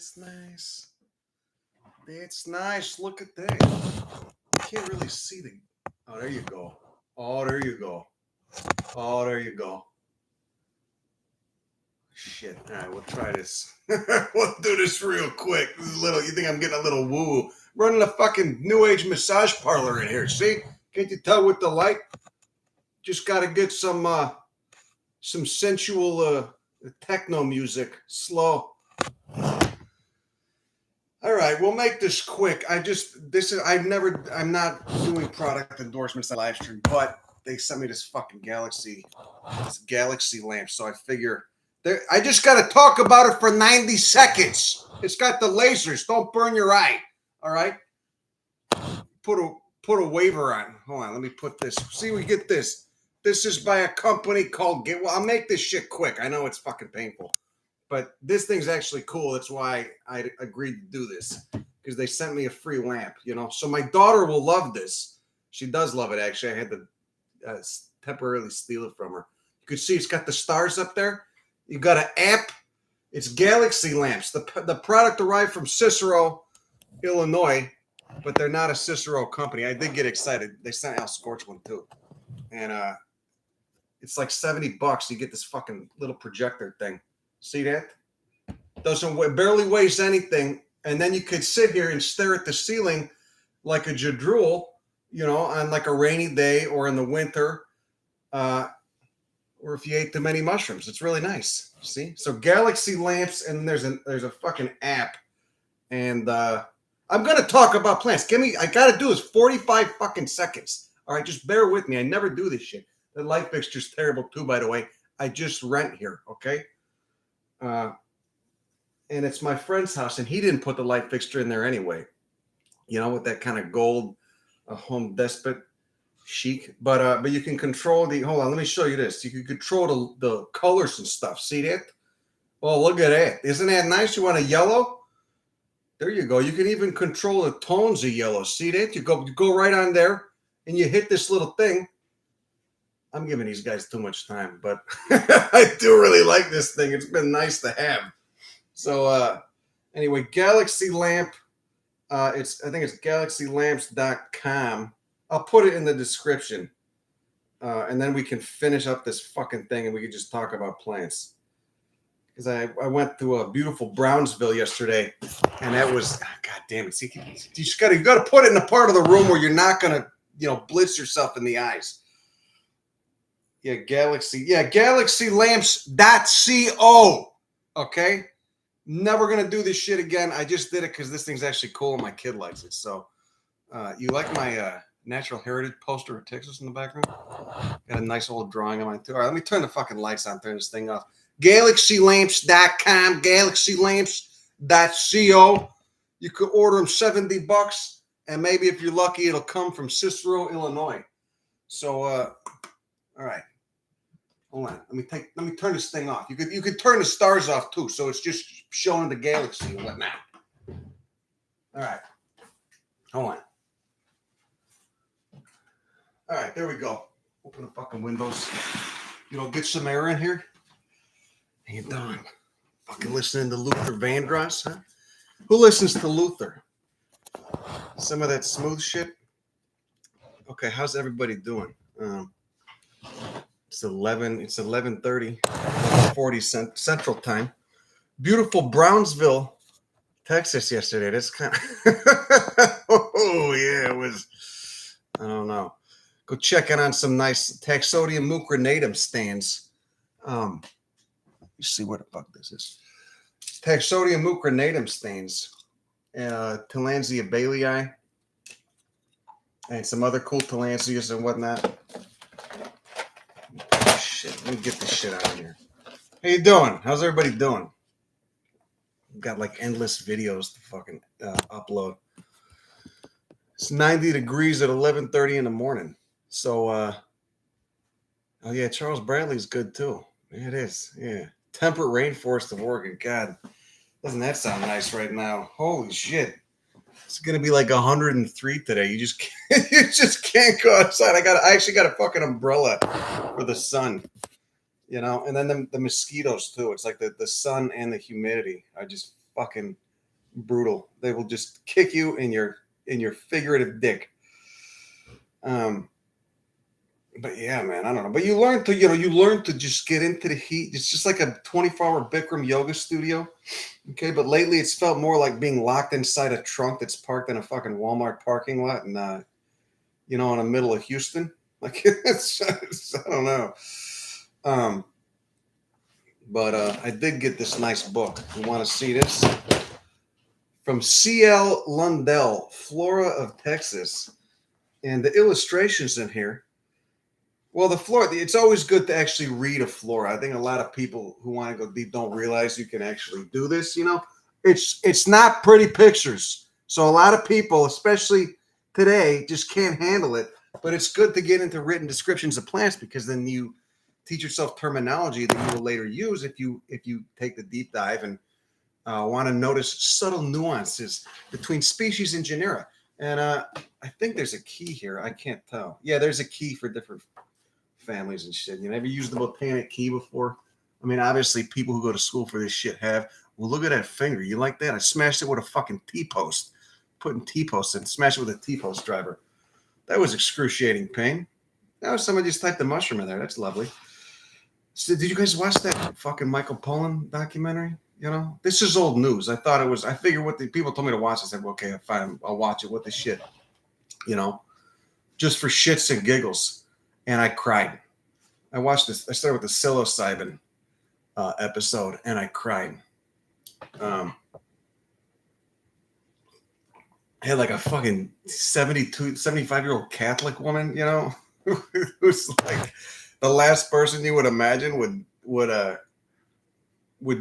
That's nice. That's nice. Look at that. You can't really see the. Oh, there you go. Oh, there you go. Oh, there you go. Shit. All right, we'll try this. We'll do this real quick. This is a little. You think I'm getting a little woo? Running a fucking new age massage parlor in here. See? Can't you tell with the light? Just got to get some sensual techno music, slow. All right, we'll make this quick. I'm not doing product endorsements on live stream, but they sent me this fucking Galaxy lamp, so I figure I just got to talk about it for 90 seconds. It's got the lasers. Don't burn your eye. All right. Put a waiver on. Hold on, let me put this. See, we get this. This is by a company called Well, I'll make this shit quick. I know it's fucking painful. But this thing's actually cool. That's why I agreed to do this. Because they sent me a free lamp, So my daughter will love this. She does love it, actually. I had to temporarily steal it from her. You can see it's got the stars up there. You've got an app. It's Galaxy lamps. The product arrived from Cicero, Illinois. But they're not a Cicero company. I did get excited. They sent Al Scorch one, too. And it's like $70. You get this fucking little projector thing. See that? Barely weighs anything, and then you could sit here and stare at the ceiling like a jadrul, on like a rainy day or in the winter, or if you ate too many mushrooms. It's really nice. See? So Galaxy lamps, and there's a fucking app, and I'm gonna talk about plants. I gotta do this 45 fucking seconds. All right, just bear with me. I never do this shit. The light fixture's terrible too, by the way. I just rent here, okay? And it's my friend's house, and he didn't put the light fixture in there anyway, with that kind of gold Home Depot chic. But you can control hold on, let me show you this. You can control the colors and stuff. See that? Oh, look at that. Isn't that nice? You want a yellow? There you go. You can even control the tones of yellow. See that? You go right on there, and you hit this little thing. I'm giving these guys too much time, but I do really like this thing. It's been nice to have. So anyway, Galaxy Lamp. I think it's galaxylamps.com. I'll put it in the description. And then we can finish up this fucking thing, and we can just talk about plants. Because I went to a beautiful Brownsville yesterday, and that was God damn it. See, you gotta put it in a part of the room where you're not gonna, blitz yourself in the eyes. Yeah, galaxylamps.co. Okay? Never going to do this shit again. I just did it because this thing's actually cool and my kid likes it. So, you like my natural heritage poster of Texas in the background? Got a nice old drawing on mine too. All right, let me turn the fucking lights on, turn this thing off. Galaxylamps.com, galaxylamps.co. You could order them $70, and maybe if you're lucky, it'll come from Cicero, Illinois. So, all right. Hold on. Let me turn this thing off. You could turn the stars off too, so it's just showing the galaxy and whatnot. All right. Hold on. All right, there we go. Open the fucking windows. Get some air in here. How you doing? Fucking listening to Luther Vandross, huh? Who listens to Luther? Some of that smooth shit. Okay, how's everybody doing? It's 11:30, 40 Central Time. Beautiful Brownsville, Texas yesterday. That's kind of oh yeah, it was. I don't know. Go check in on some nice Taxodium mucranatum stands. You see what the fuck this is? Taxodium mucranatum stands. Tillandsia bailey, and some other cool Tillandsias and whatnot. Let me get this shit out of here. How you doing? How's everybody doing? I've got like endless videos to fucking upload. It's 90 degrees at 11:30 in the morning. So, oh yeah, Charles Bradley's good too. Yeah, it is. Yeah. Temperate rainforest of Oregon. God, doesn't that sound nice right now? Holy shit. It's gonna be like 103 today. You just can't go outside. I actually got a fucking umbrella for the sun, and then the mosquitoes too. It's like the sun and the humidity are just fucking brutal. They will just kick you in your figurative dick. But yeah, man, I don't know. But you learn to just get into the heat. It's just like a 24-hour Bikram yoga studio. Okay, but lately it's felt more like being locked inside a trunk that's parked in a fucking Walmart parking lot and in the middle of Houston. Like I don't know. But I did get this nice book. You want to see this? From C.L. Lundell, Flora of Texas. And the illustrations in here. Well, the flora, it's always good to actually read a flora. I think a lot of people who want to go deep don't realize you can actually do this, It's not pretty pictures. So a lot of people, especially today, just can't handle it. But it's good to get into written descriptions of plants because then you teach yourself terminology that you will later use if you take the deep dive and want to notice subtle nuances between species and genera. And I think there's a key here. I can't tell. Yeah, there's a key for different families and shit. You ever used the botanic key before? I mean, obviously, people who go to school for this shit have. Well, look at that finger. You like that? I smashed it with a fucking T-post. Putting T-posts in. Smashed it with a T-post driver. That was excruciating pain. Now somebody just typed the mushroom in there. That's lovely. So, did you guys watch that fucking Michael Pollan documentary? This is old news. I figured what the people told me to watch. I said, well, okay, fine, I'll watch it. What the shit? Just for shits and giggles. And I cried. I watched this. I started with the psilocybin episode, and I cried. I had like a fucking 75-year-old Catholic woman, who's like the last person you would imagine would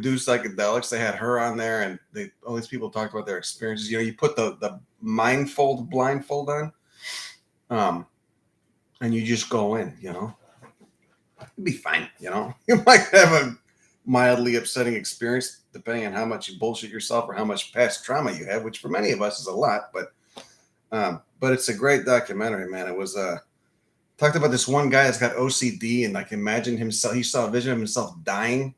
do psychedelics. They had her on there, and all these people talked about their experiences. You put the blindfold on, and you just go in. It'd be fine. You might have a mildly upsetting experience depending on how much you bullshit yourself or how much past trauma you have, which for many of us is a lot. But it's a great documentary, man. It was talked about this one guy that's got OCD and like imagined himself. He saw a vision of himself dying.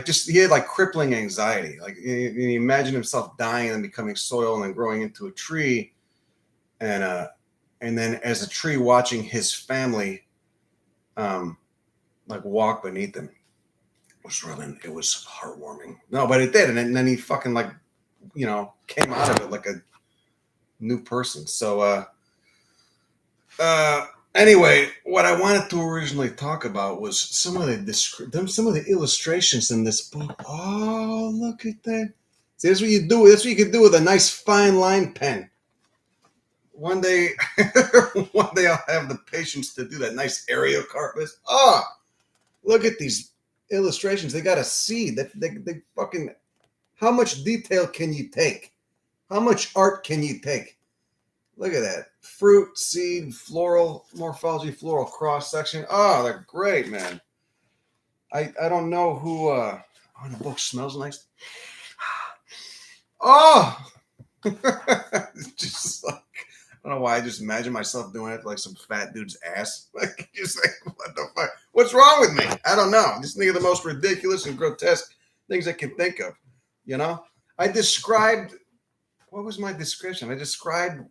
He had like crippling anxiety. Like he imagined himself dying and becoming soil and then growing into a tree. And then as a tree watching his family, like walk beneath him. It was heartwarming. No, but it did. And then he fucking came out of it like a new person. So, anyway, what I wanted to originally talk about was some of the illustrations in this book. Oh, look at that! See, that's what you do. That's what you can do with a nice fine line pen. One day, I'll have the patience to do that nice Areocarpus. Oh, look at these illustrations. They got a seed. They fucking. How much detail can you take? How much art can you take? Look at that. Fruit, seed, floral, morphology, floral cross section. Oh, they're great, man. I don't know who the book smells nice. Oh just like I don't know why I just imagine myself doing it like some fat dude's ass. Like just like what the fuck? What's wrong with me? I don't know. Just think of the most ridiculous and grotesque things I can think of. I described what was my description? I described.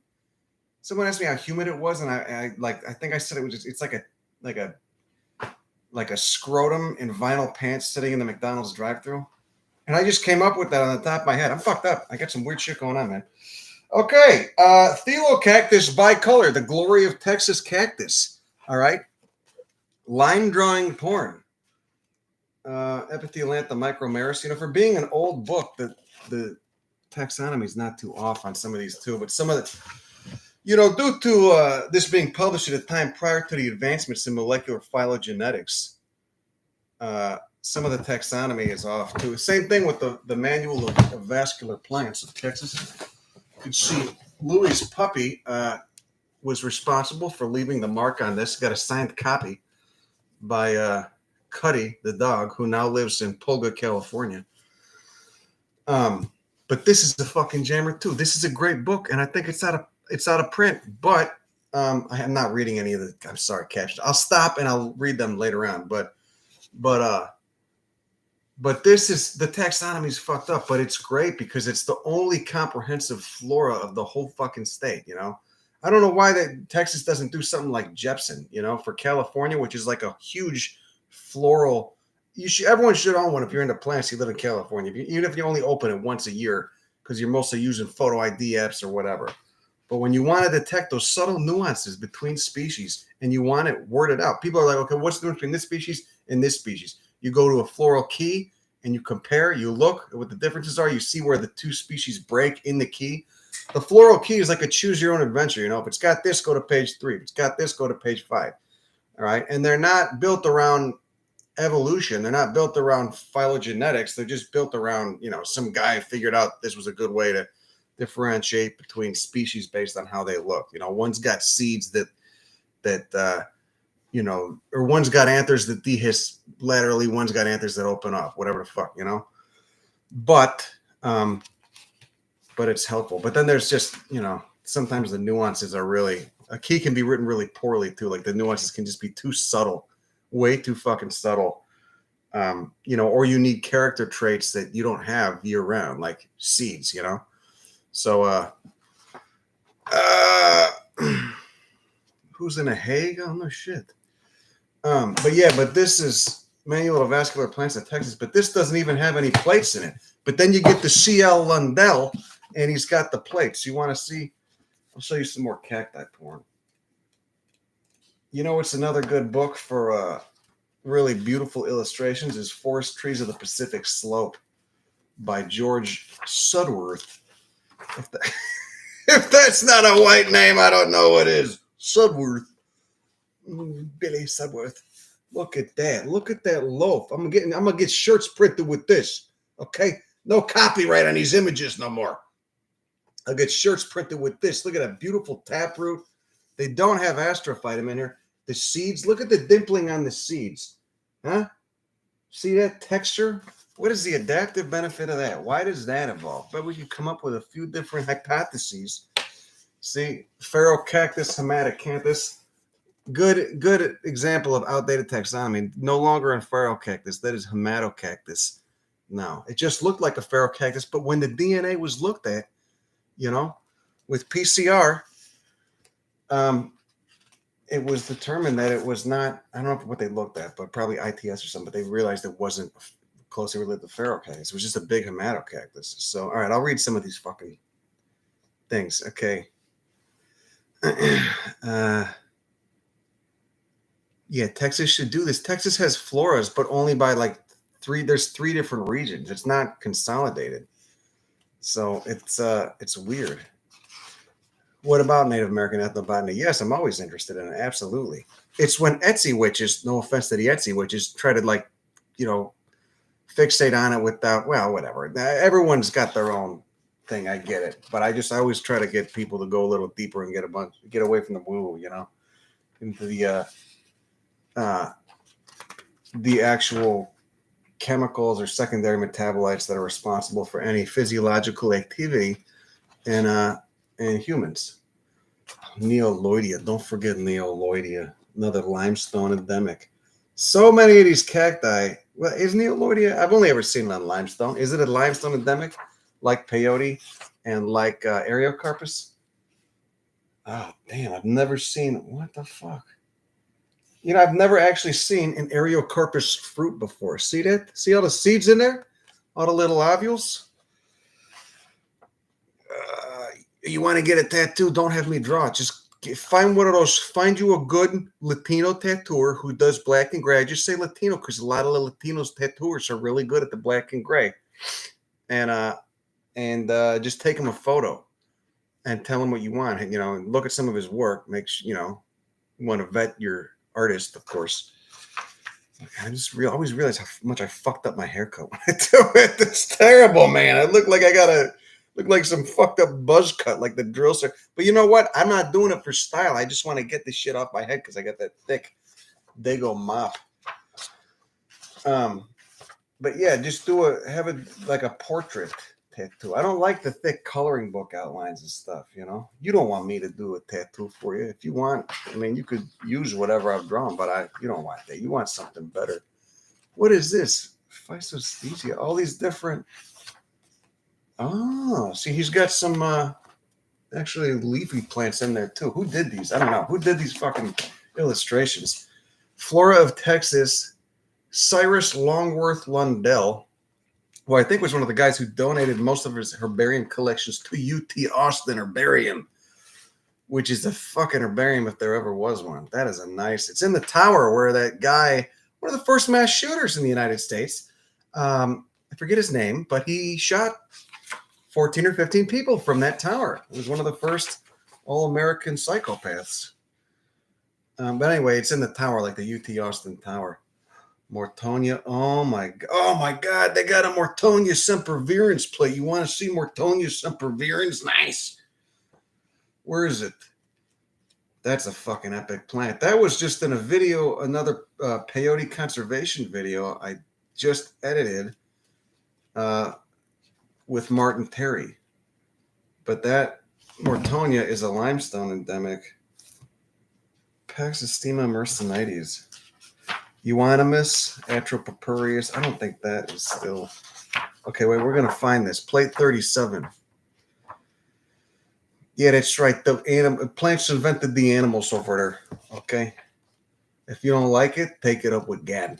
Someone asked me how humid it was, and I think I said it was just, it's like a scrotum in vinyl pants sitting in the McDonald's drive-thru. And I just came up with that on the top of my head. I'm fucked up. I got some weird shit going on, man. Okay. Thelocactus bicolor, the glory of Texas cactus. All right. Line drawing porn. Epithelantha micromeris. For being an old book, the taxonomy is not too off on some of these too, but some of the due to this being published at a time prior to the advancements in molecular phylogenetics, some of the taxonomy is off too. Same thing with the Manual of Vascular Plants of Texas. You can see Louis' puppy was responsible for leaving the mark on this. Got a signed copy by Cuddy, the dog, who now lives in Pulga, California. But this is the fucking jammer too. This is a great book, and I think it's out of print, but I'm not reading any of the. I'm sorry, captions. I'll stop and I'll read them later on. But But this is the taxonomy is fucked up, but it's great because it's the only comprehensive flora of the whole fucking state. You know, I don't know why that Texas doesn't do something like Jepson. You know, for California, which is like a huge floral. You should everyone should own one if you're into plants. You live in California, even if you only open it once a year because you're mostly using photo ID apps or whatever. But when you want to detect those subtle nuances between species and you want it worded out, people are like, okay, what's the difference between this species and this species? You go to a floral key and you compare, you look at what the differences are, you see where the two species break in the key. The floral key is like a choose your own adventure. You know, if it's got this, go to page 3. If it's got this, go to page 5. All right. And they're not built around evolution. They're not built around phylogenetics. They're just built around, you know, some guy figured out this was a good way to differentiate between species based on how they look. You know, one's got seeds that you know, or one's got anthers that dehisce laterally, one's got anthers that open up, whatever the fuck, you know. But it's helpful. But then there's just, you know, sometimes the nuances are really a key can be written really poorly too. Like the nuances can just be too subtle, way too fucking subtle. You know, or you need character traits that you don't have year round, like seeds, you know. So who's in a Hague? Oh no shit. But yeah, but this is Manual of Vascular Plants of Texas, but this doesn't even have any plates in it. But then you get the C.L. Lundell, and he's got the plates. You want to see? I'll show you some more cacti porn. You know what's another good book for really beautiful illustrations is Forest Trees of the Pacific Slope by George Sudworth. If that's not a white name, I don't know what is. Sudworth. Billy Sudworth. Look at that. Look at that loaf. I'm gonna get shirts printed with this. Okay? No copyright on these images no more. I'll get shirts printed with this. Look at that beautiful taproot. They don't have astrophytum in here. The seeds, look at the dimpling on the seeds. Huh? See that texture? What is the adaptive benefit of that? Why does that evolve? But we could come up with a few different hypotheses. See, Phaerocactus hematocanthus. Good example of outdated taxonomy. No longer in Phaerocactus. That is Hematocactus. No, it just looked like a Phaerocactus, but when the DNA was looked at, you know, with PCR, it was determined that it was not, I don't know what they looked at, but probably ITS or something, but they realized it wasn't closely related to Phaerocactus. It was just a big Hematocactus. So, all right, I'll read some of these fucking things. Okay. Yeah, Texas should do this. Texas has floras, but only by like there's 3 different regions. It's not consolidated. So it's weird. What about Native American ethnobotany? Yes, I'm always interested in it. Absolutely. It's when Etsy witches, no offense to the Etsy witches, try to like, you know, fixate on it without, well, whatever. Everyone's got their own thing. I get it. But I always try to get people to go a little deeper and get away from the woo, you know, into the actual chemicals or secondary metabolites that are responsible for any physiological activity in humans. Neoloidia. Don't forget Neoloidia. Another limestone endemic. So many of these cacti. Well, is Neoloidia? I've only ever seen it on limestone. Is it a limestone endemic like peyote and like Ariocarpus? Oh, damn. I've never seen. What the fuck? You know, I've never actually seen an Ariocarpus fruit before. See that? See all the seeds in there? All the little ovules? You want to get a tattoo? Don't have me draw it. Just find one of those. Find you a good Latino tattooer who does black and gray. I just say Latino because a lot of the Latinos tattooers are really good at the black and gray. And just take him a photo and tell him what you want. You know, and look at some of his work. Make sure, you know, you want to vet your artist, of course. I just always realize how much I fucked up my haircut when I do it. It's terrible, man. I look like some fucked up buzz cut, like the drill sergeant. But you know what? I'm not doing it for style. I just want to get this shit off my head because I got that thick Dago mop. But yeah, just have it like a portrait tattoo. I don't like the thick coloring book outlines and stuff, you know. You don't want me to do a tattoo for you. If you want, I mean, you could use whatever I've drawn, but you don't want that. You want something better. What is this? Phytosthesia, all these different. Oh, see, he's got some actually leafy plants in there too. Who did these? I don't know. Who did these fucking illustrations? Flora of Texas, Cyrus Longworth Lundell, who I think was one of the guys who donated most of his herbarium collections to UT Austin Herbarium, which is a fucking herbarium if there ever was one. That is a nice. It's in the tower where that guy, one of the first mass shooters in the United States, I forget his name, but he shot 14 or 15 people from that tower. It was one of the first all-American psychopaths. But anyway, it's in the tower, like the UT Austin Tower. Mortonia. Oh my God. They got a Mortonia sempervirens plate. You want to see Mortonia sempervirens? Nice. Where is it? That's a fucking epic plant. That was just in a video, another peyote conservation video I just edited with Martin Terry. But that Mortonia is a limestone endemic. Paxostema mercenites. Euonymus, Atropurpureus. I don't think that is still. Okay, wait, we're going to find this. Plate 37. Yeah, that's right. The plants invented the animals over there. Okay. If you don't like it, take it up with Gad.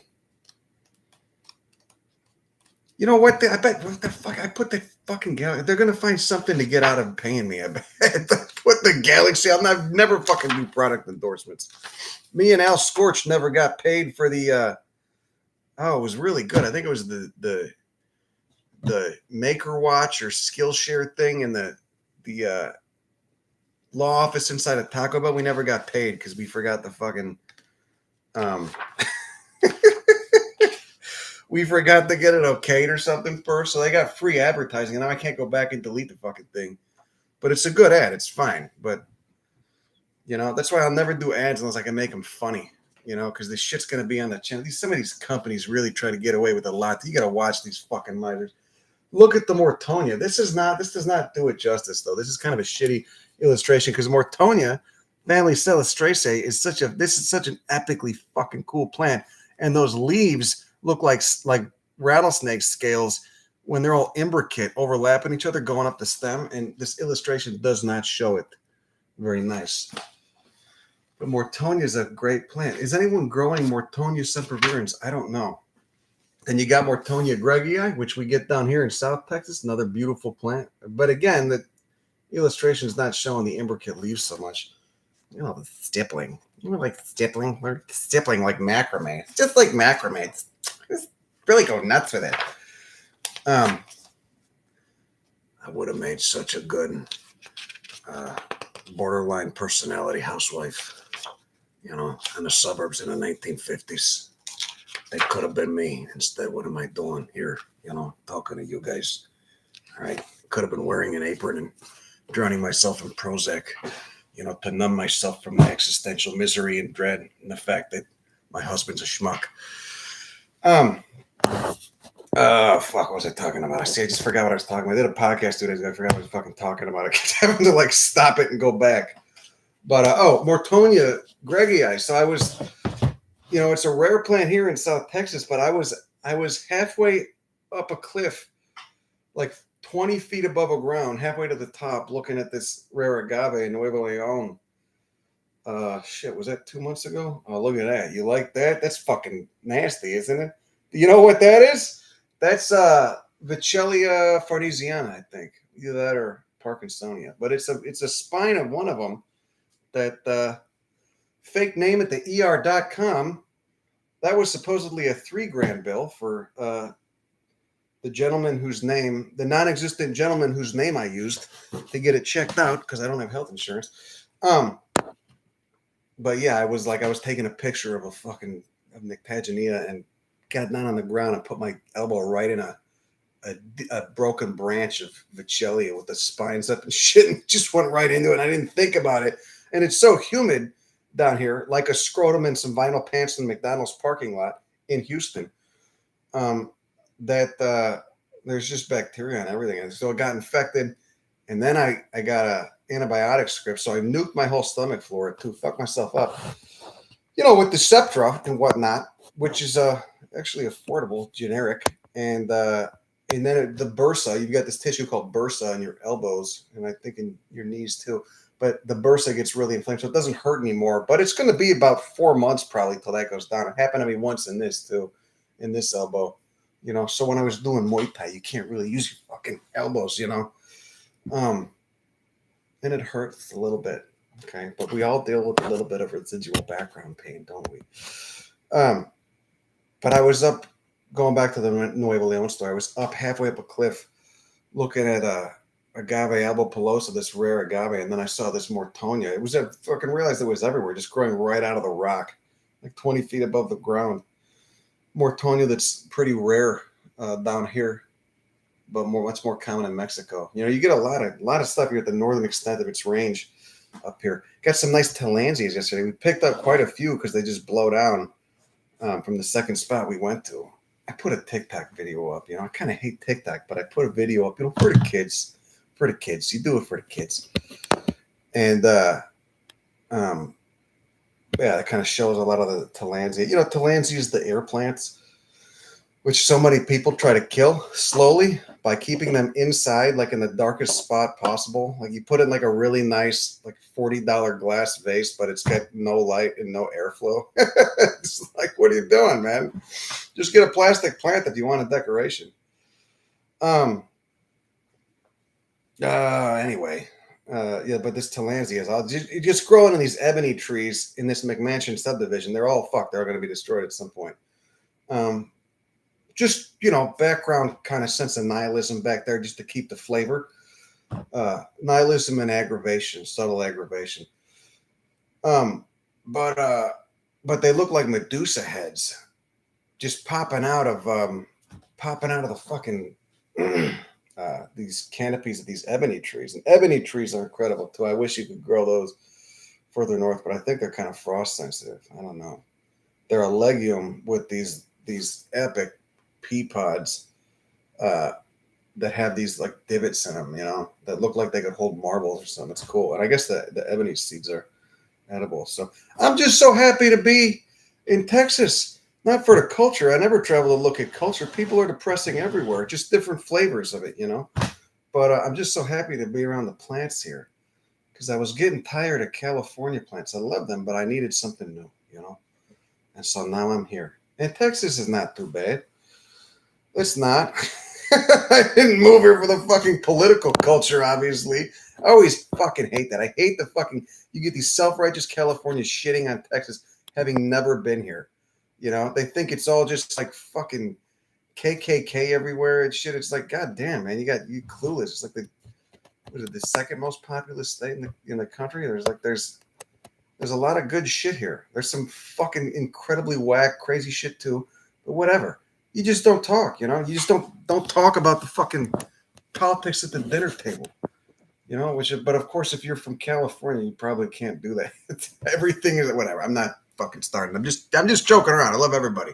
You know what? I bet what the fuck I put the fucking galaxy. They're gonna find something to get out of paying me. I bet. Put the galaxy. I'll never fucking do product endorsements. Me and Al Scorch never got paid for the. Oh, it was really good. I think it was the Maker Watch or Skillshare thing in the law office inside of Taco Bell. We never got paid because we forgot the fucking. We forgot to get it okayed or something first, so they got free advertising, and now I can't go back and delete the fucking thing. But it's a good ad. It's fine. But, you know, that's why I'll never do ads unless I can make them funny, you know, because this shit's going to be on the channel. Some of these companies really try to get away with a lot. You got to watch these fucking miters. Look at the Mortonia. This does not do it justice, though. This is kind of a shitty illustration because Mortonia, Family Celastraceae, is such an epically fucking cool plant. And those leaves look like rattlesnake scales when they're all imbricate overlapping each other going up the stem, and this illustration does not show it. Very nice. But Mortonia is a great plant. Is anyone growing Mortonia sempervirens? I don't know. Then you got Mortonia greggii, which we get down here in South Texas, another beautiful plant. But again, the illustration is not showing the imbricate leaves so much. You know, the stippling. You know, like stippling? We're stippling like macrame. It's just like macrame. It's really go nuts with it. I would have made such a good borderline personality housewife, you know, in the suburbs in the 1950s. They could have been me. Instead, what am I doing here? You know, talking to you guys. All right. Could have been wearing an apron and drowning myself in Prozac, you know, to numb myself from my existential misery and dread and the fact that my husband's a schmuck. Fuck, what was I talking about? I just forgot what I was talking about. I did a podcast 2 days ago. I forgot what I was fucking talking about. I kept having to like stop it and go back. But Mortonia greggii. So I was, you know, it's a rare plant here in South Texas, but I was halfway up a cliff, like 20 feet above the ground, halfway to the top, looking at this rare agave in Nuevo Leon. Shit, was that 2 months ago? Oh, look at that. You like that? That's fucking nasty, isn't it? You know what that is? That's Vitellia farnesiana, I think. Either that or Parkinsonia. But it's a spine of one of them that fake name at the ER.com. That was supposedly a $3,000 bill for the gentleman whose name, the non-existent gentleman whose name I used to get it checked out because I don't have health insurance. But yeah, I was taking a picture of a fucking Nickpaginia and got down on the ground and put my elbow right in a broken branch of Vitellia with the spines up and shit, and just went right into it. I didn't think about it. And it's so humid down here, like a scrotum and some vinyl pants in the McDonald's parking lot in Houston, that there's just bacteria on everything. And so it got infected. And then I got a antibiotic script. So I nuked my whole stomach for it to fuck myself up, you know, with the Septra and whatnot, which is actually affordable, generic, and then the bursa. You've got this tissue called bursa on your elbows, and I think in your knees too. But the bursa gets really inflamed, so it doesn't hurt anymore. But it's going to be about 4 months probably till that goes down. It happened to me once in this too, in this elbow. So when I was doing Muay Thai, you can't really use your fucking elbows, um, and it hurts a little bit. Okay, but we all deal with a little bit of residual background pain, don't we? Um, but I was up, going back to the Nuevo Leon story. I was up halfway up a cliff, looking at agave albopilosa, this rare agave, and then I saw this Mortonia. I fucking realized it was everywhere, just growing right out of the rock, like 20 feet above the ground. Mortonia that's pretty rare down here, but much more common in Mexico. You get a lot of stuff here at the northern extent of its range up here. Got some nice Tillandsias yesterday. We picked up quite a few because they just blow down from the second spot we went to. I put a TikTok video up. I kind of hate TikTok, but I put a video up, for the kids. For the kids. You do it for the kids. And yeah, that kind of shows a lot of the Tillandsia. Tillandsia is the air plants, which so many people try to kill slowly by keeping them inside, like in the darkest spot possible. Like you put it in like a really nice, like $40 glass vase, but it's got no light and no airflow. It's like, what are you doing, man? Just get a plastic plant if you want a decoration. Anyway, yeah, but this Tillandsia is just growing in these ebony trees in this McMansion subdivision. They're all fucked. They're all going to be destroyed at some point. Just, background kind of sense of nihilism back there just to keep the flavor. Nihilism and aggravation, subtle aggravation. But they look like Medusa heads just popping out of the fucking these canopies of these ebony trees. And ebony trees are incredible too. I wish you could grow those further north, but I think they're kind of frost sensitive. I don't know. They're a legume with these epic pea pods that have these like divots in them, that look like they could hold marbles or something. It's cool. And I guess the ebony seeds are edible. So I'm just so happy to be in Texas. Not for the culture. I never travel to look at culture. People are depressing everywhere, just different flavors of it, But I'm just so happy to be around the plants here because I was getting tired of California plants. I love them, but I needed something new, And so now I'm here. And Texas is not too bad. It's not. I didn't move here for the fucking political culture, obviously. I always fucking hate that. I hate the fucking, you get these self-righteous Californians shitting on Texas having never been here. They think it's all just like fucking KKK everywhere and shit. It's like, God damn, man, you clueless. It's like the second most populous state in the country. There's a lot of good shit here. There's some fucking incredibly whack, crazy shit too. But whatever. You just don't talk, You just don't talk about the fucking politics at the dinner table. But of course, if you're from California, you probably can't do that. Everything is whatever. I'm not fucking starting. I'm just joking around. I love everybody.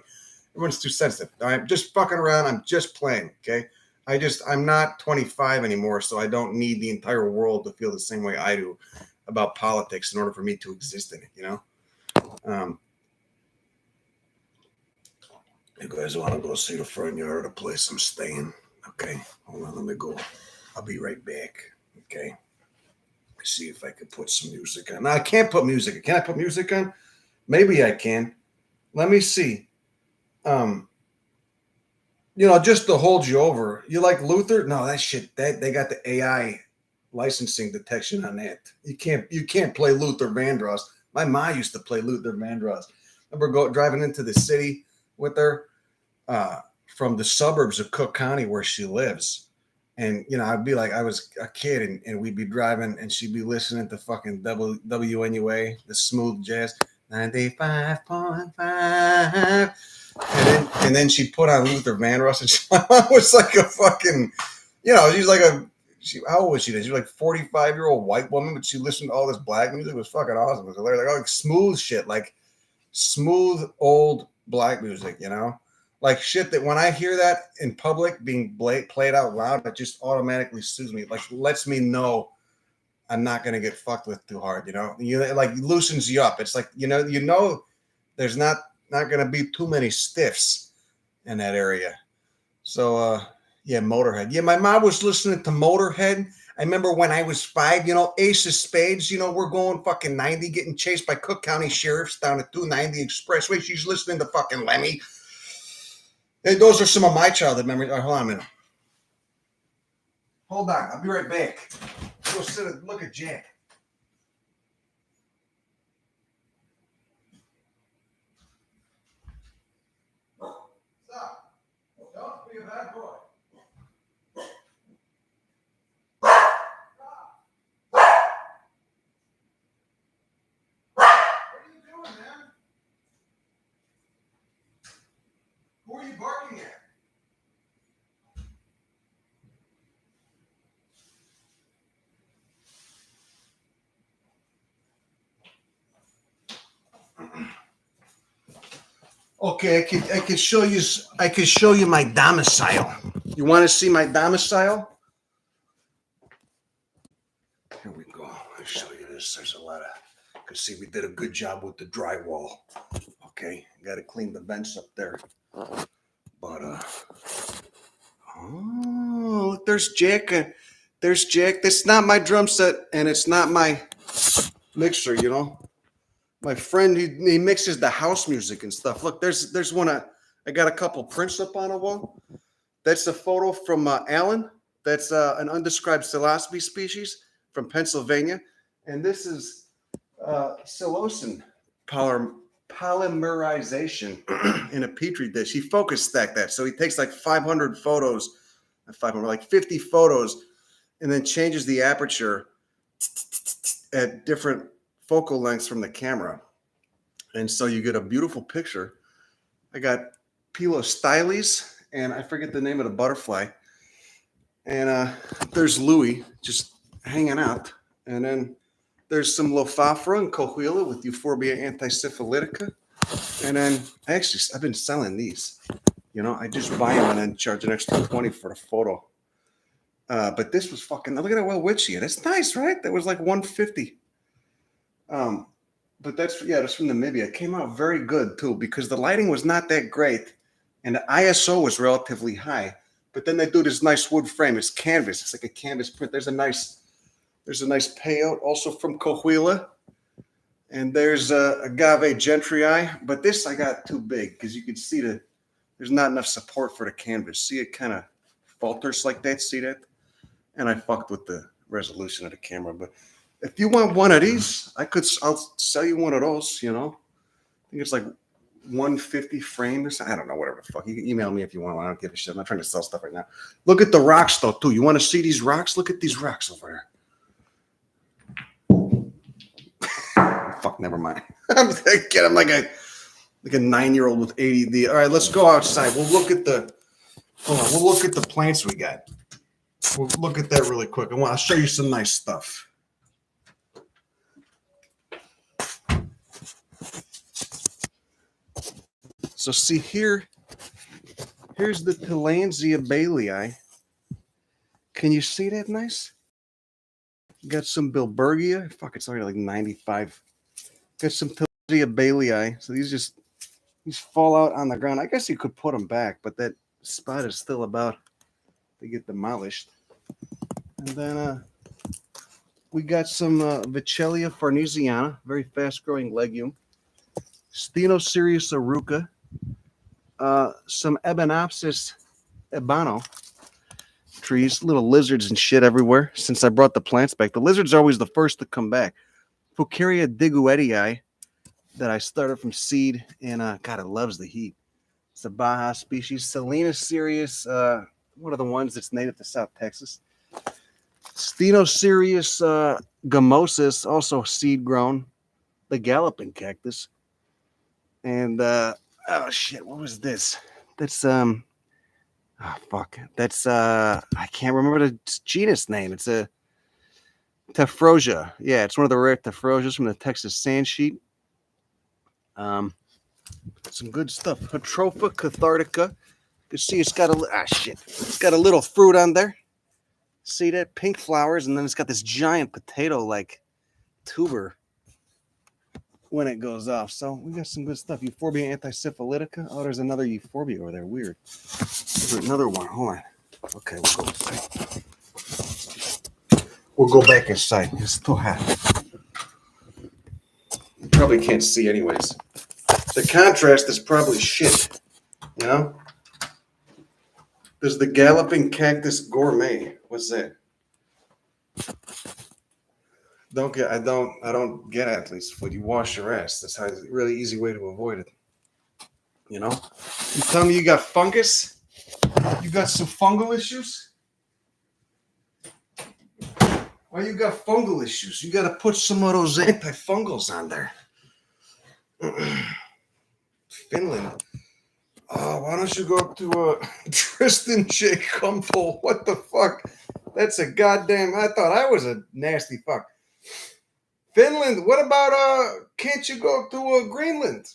Everyone's too sensitive. I'm just fucking around. I'm just playing. Okay. I'm not 25 anymore, so I don't need the entire world to feel the same way I do about politics in order for me to exist in it. You guys want to go see the front yard of the place I'm staying? Okay. Hold on. Let me go. I'll be right back. Okay. See if I can put some music on. Now, I can't put music. Can I put music on? Maybe I can. Let me see. Just to hold you over. You like Luther? No, that shit. They got the AI licensing detection on that. You can't play Luther Vandross. My ma used to play Luther Vandross. I remember driving into the city with her from the suburbs of Cook County where she lives. And, I'd be like, I was a kid and we'd be driving and she'd be listening to fucking WNUA, the smooth jazz, 95.5. And then she put on Luther Vandross and my mom was like a fucking, she's like how old was she? She was like 45-year-old white woman, but she listened to all this black music. It was fucking awesome. It was hilarious. Like smooth shit, like smooth old black music, like shit that when I hear that in public being played out loud, it just automatically soothes me. Like lets me know I'm not going to get fucked with too hard, like loosens you up. It's like, there's not going to be too many stiffs in that area. So, yeah, Motorhead. Yeah, my mom was listening to Motorhead. I remember when I was 5, Ace of Spades, we're going fucking 90, getting chased by Cook County sheriffs down at 290 Expressway. She's listening to fucking Lemmy. And those are some of my childhood memories. All right, hold on a minute. Hold on. I'll be right back. Go sit and look at Jack. Stop. Don't be a bad boy. What are you doing, man? Who are you barking at? Okay, I could show you my domicile. You want to see my domicile? Here we go. I'll show you this. There's a lot of. You can see we did a good job with the drywall. Okay, got to clean the vents up there. But oh, there's Jack. There's Jack. That's not my drum set, and it's not my mixer. My friend, he mixes the house music and stuff. Look, there's one. I got a couple prints up on a wall. That's a photo from Alan. That's an undescribed psilocybe species from Pennsylvania. And this is psilocin polymerization in a petri dish. He focus stacked that. So he takes like 500 photos, 500, like 50 photos, and then changes the aperture at different focal lengths from the camera. And so you get a beautiful picture. I got Pilostyles, and I forget the name of the butterfly. And there's Louis just hanging out. And then there's some Lophophora and Coahuila with Euphorbia antisyphilitica. And then I've been selling these. I just buy them and then charge an extra 20 for the photo. But this was fucking, look at that Welwitschia. That's nice, right? That was like 150. But that's from Namibia. It came out very good too because the lighting was not that great and the ISO was relatively high. But then they do this nice wood frame. It's canvas. It's like a canvas print. There's a nice payout also from Coahuila. And there's Agave gentrii. But this I got too big because you can see there's not enough support for the canvas. See, it kind of falters like that. See that? And I fucked with the resolution of the camera. But if you want one of these, I'll sell you one of those, I think it's like 150 frames. I don't know, whatever the fuck. You can email me if you want. I don't give a shit. I'm not trying to sell stuff right now. Look at the rocks, though, too. You want to see these rocks? Look at these rocks over here. Fuck, never mind. I'm like a 9-year-old with ADD. All right, let's go outside. We'll look at the plants we got. We'll look at that really quick. I'll show you some nice stuff. So see here's the Tillandsia bailey. Can you see that nice? Got some Bilbergia. Fuck, it's already like 95. Got some Tillandsia bailey. So these fall out on the ground. I guess you could put them back, but that spot is still about to get demolished. And then we got some Vichelia farnesiana, very fast-growing legume. Stenocereus aruca. Some Ebenopsis ebano trees, little lizards and shit everywhere since I brought the plants back. The lizards are always the first to come back. Fucaria diguetii that I started from seed, and God, it loves the heat. It's a Baja species. Selenocereus, one of the ones that's native to South Texas. Stenocereus gummosus, also seed grown. The galloping cactus. And oh shit, what was this? That's That's I can't remember the genus name. It's a Tephrosia. Yeah, it's one of the rare Tephrosias from the Texas sand sheet. Some good stuff. Heteropha cathartica. You can see it's got it's got a little fruit on there. See that? Pink flowers, and then it's got this giant potato-like tuber when it goes off. So we got some good stuff. Euphorbia antisyphilitica. Oh, there's another euphorbia over there. Weird. There's another one. Hold on. Okay, we'll go inside. We'll go back inside. It's still hot. You probably can't see anyways. The contrast is probably shit. You know? There's the Galloping Cactus Gourmet. What's that? I don't get athlete's foot. You wash your ass. That's how it's a really easy way to avoid it. You know? You tell me you got fungus? You got some fungal issues? Why you got fungal issues? You got to put some of those antifungals on there. Finland. Oh, why don't you go up to Tristan J. Kumpel? What the fuck? That's a goddamn. I thought I was a nasty fuck. Finland. What about can't you go to Greenland?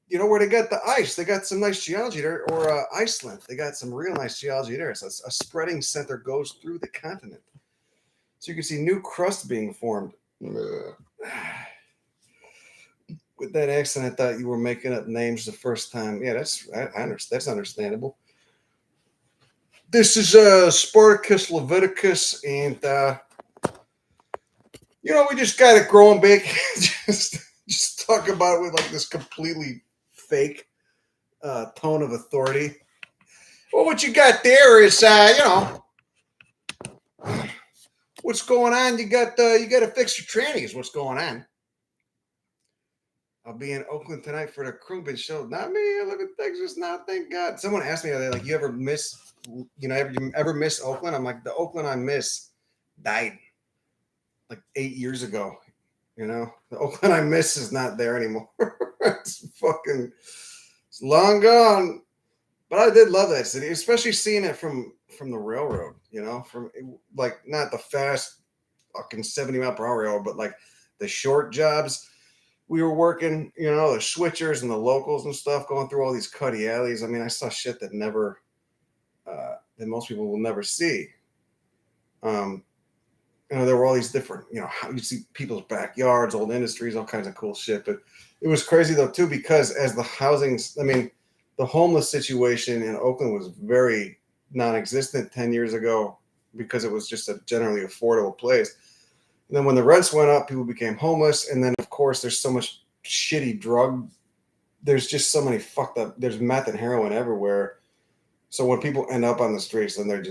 You know where they got the ice? They got some nice geology there. Or Iceland. They got some real nice geology there. So a spreading center goes through the continent. So you can see new crust being formed. With that accent, I thought you were making up names the first time. Yeah, that's understandable. This is Spartacus leviticus, and we just got it growing big. just talk about it with like this completely fake tone of authority. Well, what you got there is what's going on. You got to fix your trannies. What's going on? I'll be in Oakland tonight for the Krugman show. Not me. I live in Texas now. Thank God. Someone asked me, like, you ever miss Oakland? I'm like, the Oakland I miss died like 8 years ago. The Oakland I miss is not there anymore. It's long gone. But I did love that city, especially seeing it from the railroad, from like not the fast fucking 70 mile per hour railroad, but like the short jobs. We were working, the switchers and the locals and stuff, going through all these cutty alleys. I mean, I saw shit that that most people will never see. There were all these different, you see people's backyards, old industries, all kinds of cool shit. But it was crazy though too, because as the the homeless situation in Oakland was very non-existent 10 years ago because it was just a generally affordable place. And then when the rents went up, people became homeless. And then, of course, there's so much shitty drug. There's just so many fucked up. There's meth and heroin everywhere. So when people end up on the streets, then they're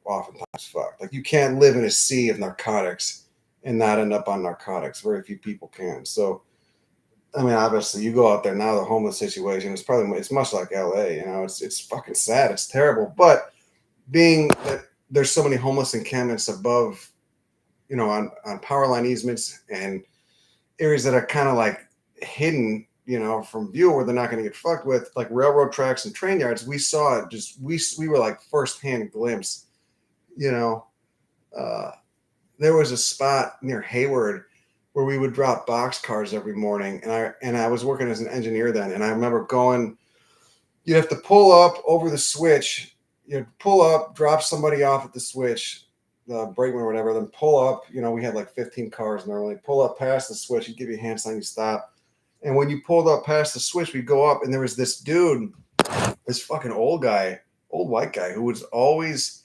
oftentimes fucked. Like you can't live in a sea of narcotics and not end up on narcotics. Very few people can. So, I mean, obviously, you go out there now, the homeless situation is it's much like LA. It's fucking sad. It's terrible. But being that there's so many homeless encampments above, on power line easements and areas that are kind of like hidden, from view where they're not going to get fucked with, like railroad tracks and train yards. We saw it we were like firsthand glimpse, there was a spot near Hayward where we would drop boxcars every morning. And I was working as an engineer then. And I remember you'd have to pull up over the switch, you'd pull up, drop somebody off at the switch, the brakeman or whatever, then pull up. We had like 15 cars normally. Pull up past the switch, he'd give you a hand sign, you stop. And when you pulled up past the switch, we'd go up, and there was this dude, this fucking old white guy, who was always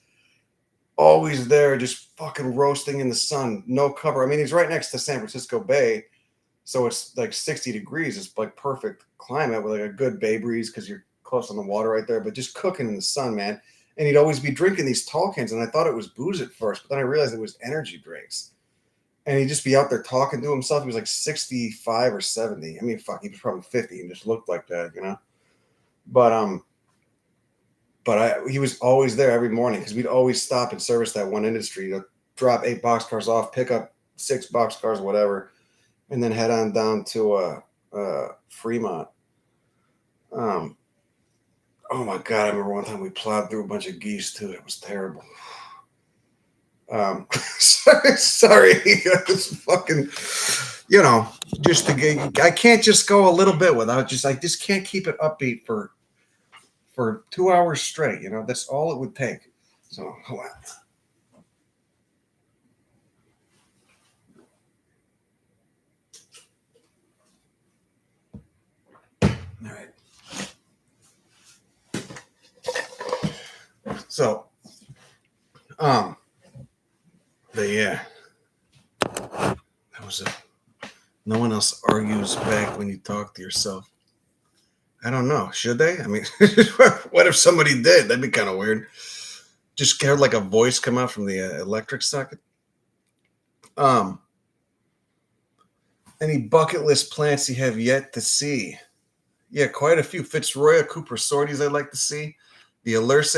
there, just fucking roasting in the sun, no cover. I mean, he's right next to San Francisco Bay, so it's like 60 degrees. It's like perfect climate with like a good bay breeze because you're close on the water right there, but just cooking in the sun, man. And he'd always be drinking these tall cans, and I thought it was booze at first, but then I realized it was energy drinks. And he'd just be out there talking to himself. He was like 65 or 70. I mean, fuck, he was probably 50 and just looked like that, But he was always there every morning because we'd always stop and service that one industry to drop 8 boxcars off, pick up 6 boxcars, whatever, and then head on down to Fremont. Oh my God, I remember one time we plowed through a bunch of geese too. It was terrible. Sorry. It's fucking, just I can't just go a little bit without I just can't keep it upbeat for 2 hours straight. That's all it would take. So hold on. So, but yeah, that was it. No one else argues back when you talk to yourself. I don't know. Should they? I mean, what if somebody did? That'd be kind of weird. Just heard like a voice come out from the electric socket. Um, any bucket list plants you have yet to see? Yeah, quite a few. Fitzroy Cupressorides I'd like to see. The Alerce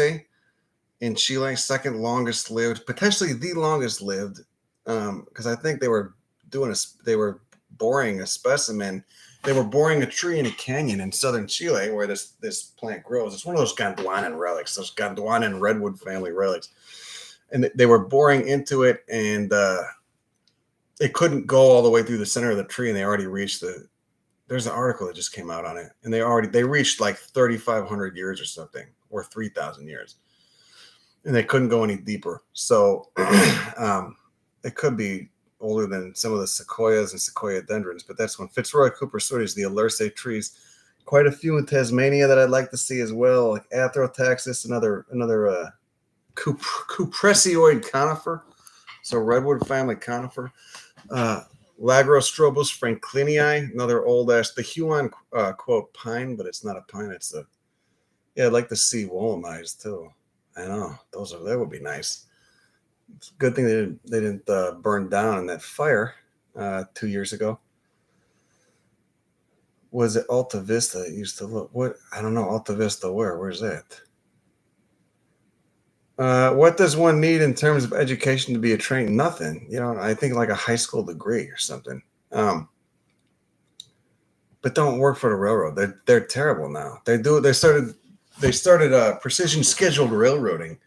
in Chile, second longest lived, potentially the longest lived, because I think they were they were boring a specimen. They were boring a tree in a canyon in southern Chile where this plant grows. It's one of those Gondwanan relics, those Gondwanan redwood family relics, and they were boring into it, and it couldn't go all the way through the center of the tree, and they already reached the. There's an article that just came out on it, and they reached like 3,500 years or something, or 3,000 years, and they couldn't go any deeper. So it could be older than some of the sequoias and sequoia dendrons, but that's one. Fitzroy Cupressorides, the Alerce trees, quite a few in Tasmania that I'd like to see as well, like Athrotaxis, another cupressioid conifer, so redwood family conifer. Lagrostrobus franklinii, another old ass, the Huon quote pine, but it's not a pine. It's a I'd like to see Wollomized too. I know that would be nice. It's a good thing they didn't burn down in that fire 2 years ago. Was it Alta Vista? It used to look what I don't know. Alta Vista, where's that? What does one need in terms of education to be a trained? Nothing. I think like a high school degree or something. But don't work for the railroad. They're terrible now. They started precision scheduled railroading,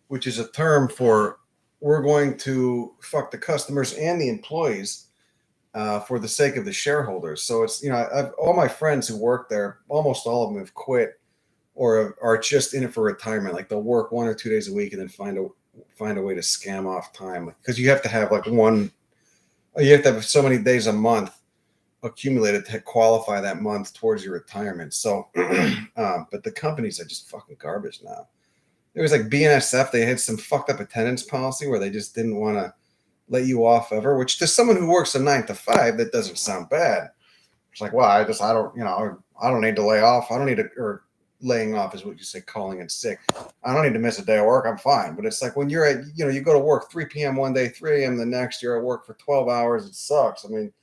which is a term for we're going to fuck the customers and the employees for the sake of the shareholders. So it's all my friends who work there, almost all of them have quit or are just in it for retirement. Like they'll work 1 or 2 days a week and then find a way to scam off time because you have to have you have to have so many days a month accumulated to qualify that month towards your retirement. So, but the companies are just fucking garbage now. It was like BNSF. They had some fucked up attendance policy where they just didn't want to let you off ever, which to someone who works a 9 to 5, that doesn't sound bad. It's like, well, I don't need to lay off. I don't need to, or laying off is what you say, calling in sick. I don't need to miss a day of work. I'm fine. But it's like when you're at, you go to work 3 p.m. one day, 3 a.m. the next, you're at work for 12 hours. It sucks. I mean,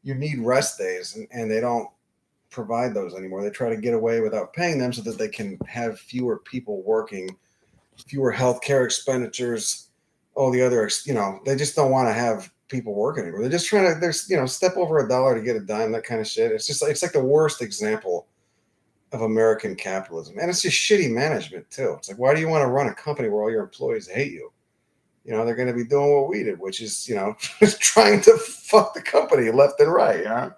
you need rest days and they don't provide those anymore. They try to get away without paying them so that they can have fewer people working, fewer healthcare expenditures, all the other, they just don't want to have people working anymore. They're just trying to, step over $1 to get a dime, that kind of shit. It's like the worst example of American capitalism. And it's just shitty management too. It's like, why do you want to run a company where all your employees hate you? They're going to be doing what we did, which is, trying to fuck the company left and right,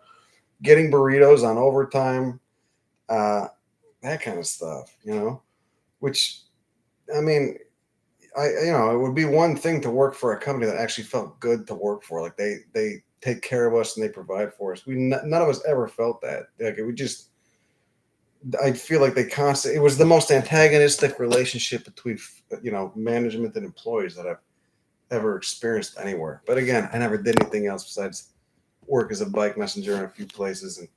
getting burritos on overtime, that kind of stuff, which, I mean, it would be one thing to work for a company that actually felt good to work for. Like they take care of us and they provide for us. None of us ever felt that. Like I feel like it was the most antagonistic relationship between, management and employees that I've ever experienced anywhere. But again, I never did anything else besides work as a bike messenger in a few places and,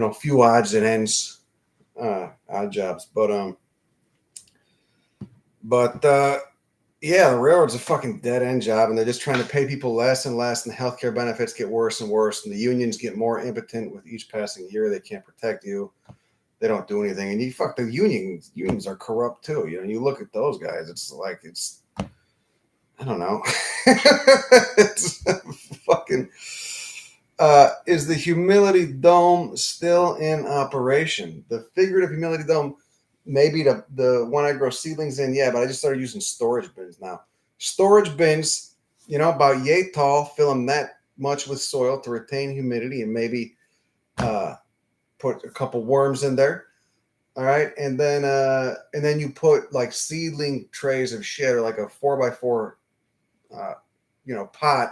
a few odds and ends, odd jobs. Yeah, the railroad's a fucking dead end job, and they're just trying to pay people less and less, and the healthcare benefits get worse and worse, and the unions get more impotent with each passing year. They can't protect you. They don't do anything, and you fuck the unions. Unions are corrupt too. You look at those guys. It's like I don't know. It's fucking. Is the humility dome still in operation? The figurative humility dome. Maybe the one I grow seedlings in, yeah, but I just started using storage bins now. Storage bins, about yay tall, fill them that much with soil to retain humidity and maybe put a couple worms in there. All right. And then you put like seedling trays of shit or like a 4x4, pot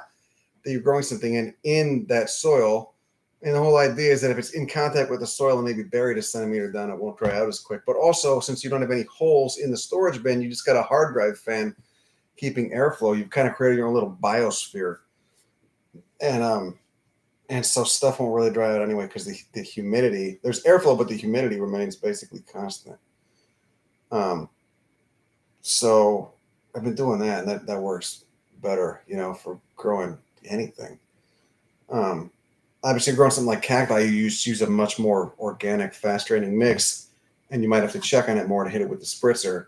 that you're growing something in that soil. And the whole idea is that if it's in contact with the soil and maybe buried a centimeter down, it won't dry out as quick. But also, since you don't have any holes in the storage bin, you just got a hard drive fan keeping airflow. You've kind of created your own little biosphere. And so stuff won't really dry out anyway because the humidity, there's airflow, but the humidity remains basically constant. So I've been doing that, and that works better, for growing anything. Obviously, growing something like cacti, you use a much more organic, fast draining mix, and you might have to check on it more to hit it with the spritzer.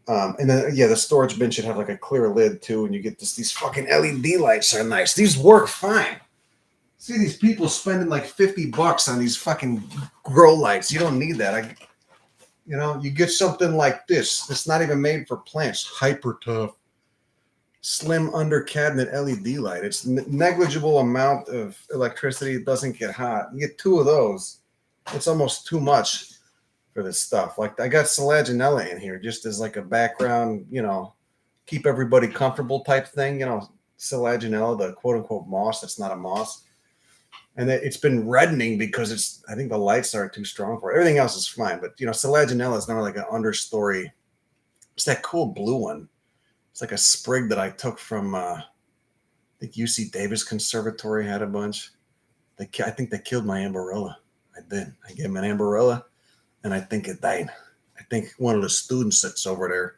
And then, the storage bin should have like a clear lid too, and you get these fucking LED lights are nice. These work fine. See these people spending like $50 on these fucking grow lights. You don't need that. You get something like this. It's not even made for plants. Hyper tough, slim under cabinet LED light. It's negligible amount of electricity. It doesn't get hot. You get 2 of those. It's almost too much for this stuff. Like I got Selaginella in here just as like a background, keep everybody comfortable type thing. Selaginella, the quote unquote moss. That's not a moss. And it's been reddening because I think the lights are too strong for it. Everything else is fine. But, Selaginella is not like an understory. It's that cool blue one. It's like a sprig that I took from, I think UC Davis Conservatory had a bunch. I think they killed my Ambarella. I did. I gave them an Ambarella, and I think it died. I think one of the students that's over there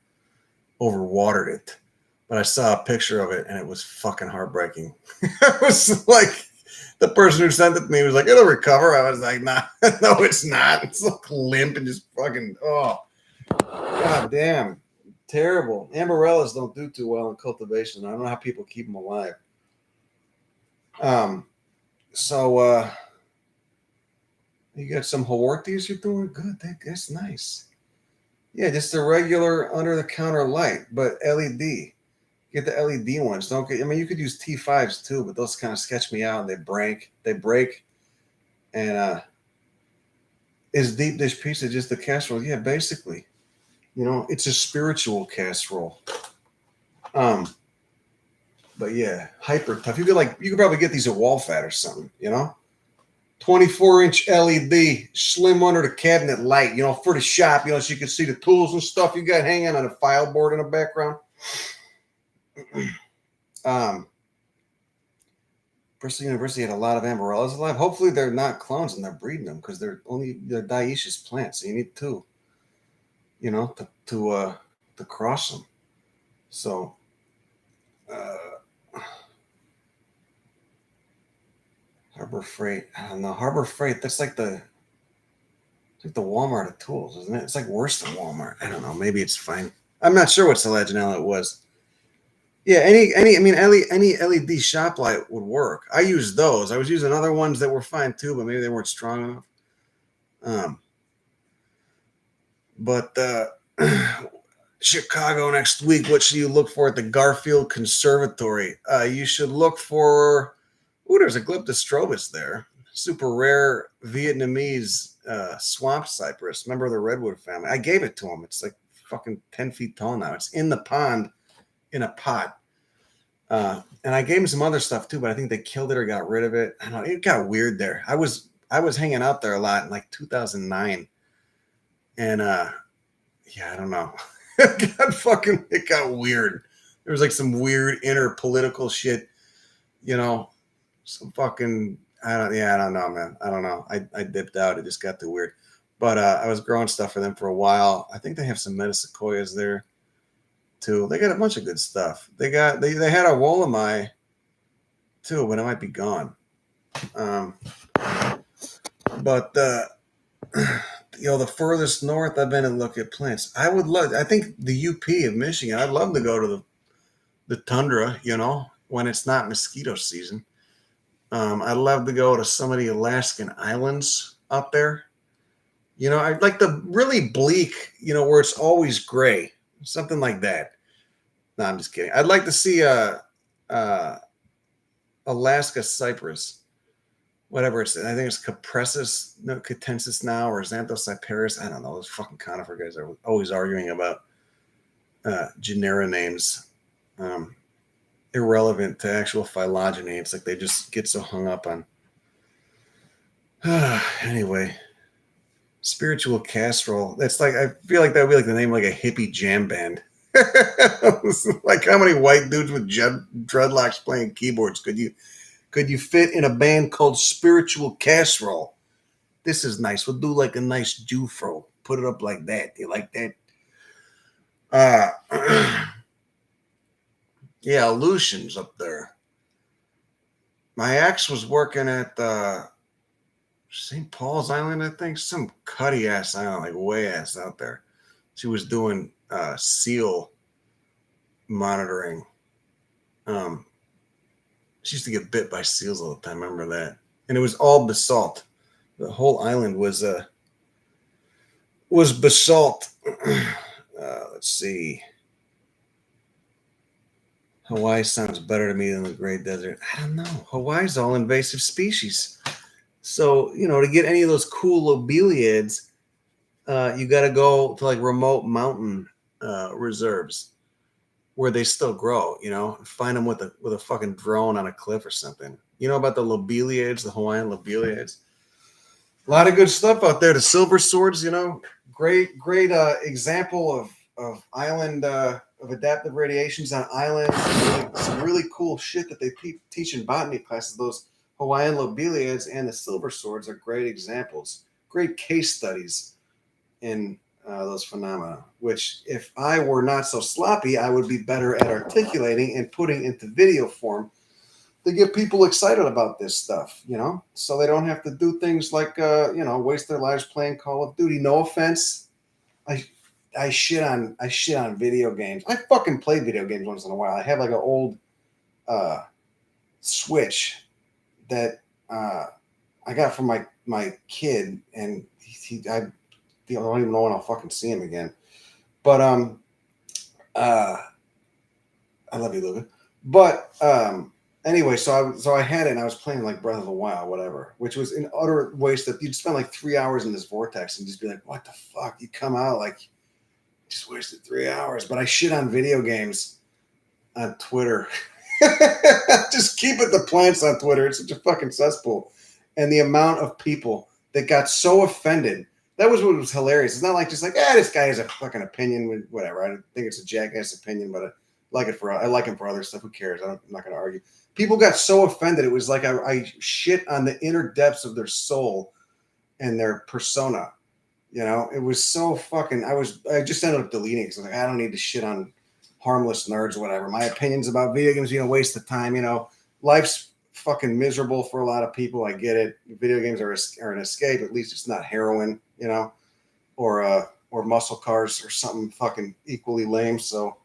overwatered it. But I saw a picture of it, and it was fucking heartbreaking. It was like... The person who sent it to me was like, it'll recover. I was like, nah, no, it's not. It's like limp and just fucking, god damn. Terrible. Amarellas don't do too well in cultivation. I don't know how people keep them alive. So you got some Haworthis you're doing good. That's nice. Yeah, just a regular under-the-counter light, but LED. Get the LED ones. You could use T5s too, but those kind of sketch me out and they break. And is deep dish pizza just a casserole? Yeah, basically. It's a spiritual casserole. But yeah, hyper tough. You could probably get these at Walfat or something, 24-inch LED, slim under the cabinet light, for the shop, so you can see the tools and stuff you got hanging on a file board in the background. Bristol University had a lot of Amarellas alive. Hopefully they're not clones and they're breeding them because they're dioecious plants. So you need 2, to cross them. So, Harbor Freight. I don't know. Harbor Freight. That's like the Walmart of tools, isn't it? It's like worse than Walmart. I don't know. Maybe it's fine. I'm not sure what Selaginella it was. Yeah, any LED shop light would work. I used those. I was using other ones that were fine too, but maybe they weren't strong enough. But Chicago next week. What should you look for at the Garfield Conservatory? You should look for. There's a Glyptostrobus there. Super rare Vietnamese swamp cypress. Member of the redwood family. I gave it to him. It's like fucking 10 feet tall now. It's in the pond. In a pot. And I gave him some other stuff too, but I think they killed it or got rid of it. I don't know. It got weird there. I was hanging out there a lot in like 2009. And I don't know. It got weird. There was like some weird inner political shit, some fucking, I don't know, man. I don't know. I dipped out. It just got too weird. But I was growing stuff for them for a while. I think they have some metasequoias there too. They got a bunch of good stuff. They had a Wollemai too, but it might be gone. But the furthest north I've been and look at plants. I think the UP of Michigan, I'd love to go to the tundra, when it's not mosquito season. I'd love to go to some of the Alaskan islands up there. I'd like the really bleak, where it's always gray. Something like that. No, I'm just kidding. I'd like to see Alaska cypress, whatever it's. I think it's catensis now or Xanthocyparis. I don't know. Those fucking conifer guys are always arguing about genera names, irrelevant to actual phylogeny. It's like they just get so hung up on Anyway, spiritual casserole. That's like I feel like that would be like the name of like a hippie jam band. Like how many white dudes with dreadlocks playing keyboards could you fit in a band called Spiritual Casserole? This is nice. We'll do like a nice Jufro. Put it up like that. You like that? Yeah, Lucian's up there. My ex was working at St. Paul's Island, I think, some cutty ass island, like way ass out there. She was doing seal monitoring. She used to get bit by seals all the time. I remember that, and it was all basalt. The whole island was basalt. Let's see. Hawaii sounds better to me than the Great Desert. I don't know. Hawaii's all invasive species. So, to get any of those cool lobeliads, you got to go to like remote mountain reserves where they still grow, find them with a fucking drone on a cliff or something. You know about the lobeliads, the Hawaiian lobeliads? A lot of good stuff out there. The silver swords, great example of island of adaptive radiations on islands. Some really cool shit that they teach in botany classes. Those Hawaiian lobeliads and the silver swords are great examples, great case studies in those phenomena, which if I were not so sloppy, I would be better at articulating and putting into video form to get people excited about this stuff, so they don't have to do things like, waste their lives playing Call of Duty. No offense. I shit on video games. I fucking play video games once in a while. I have like an old Switch that I got from my kid, and I don't even know when I'll fucking see him again. But I love you, Luca. But anyway, so I had it, and I was playing like Breath of the Wild, whatever, which was an utter waste of. You'd spend like 3 hours in this vortex and just be like, "What the fuck?" You come out like just wasted 3 hours. But I shit on video games on Twitter. Just keep it the plants on Twitter. It's such a fucking cesspool, and the amount of people that got so offended. That was what was hilarious. It's not like just like, this guy has a fucking opinion with whatever. I think it's a jackass opinion, but I like him for other stuff. Who cares? I'm not going to argue. People got so offended. It was like I shit on the inner depths of their soul and their persona. It was so fucking. I just ended up deleting it because I don't need to shit on harmless nerds or whatever. My opinions about video games, waste of time. Life's fucking miserable for a lot of people. I get it. Video games are an escape. At least it's not heroin, or muscle cars or something fucking equally lame. So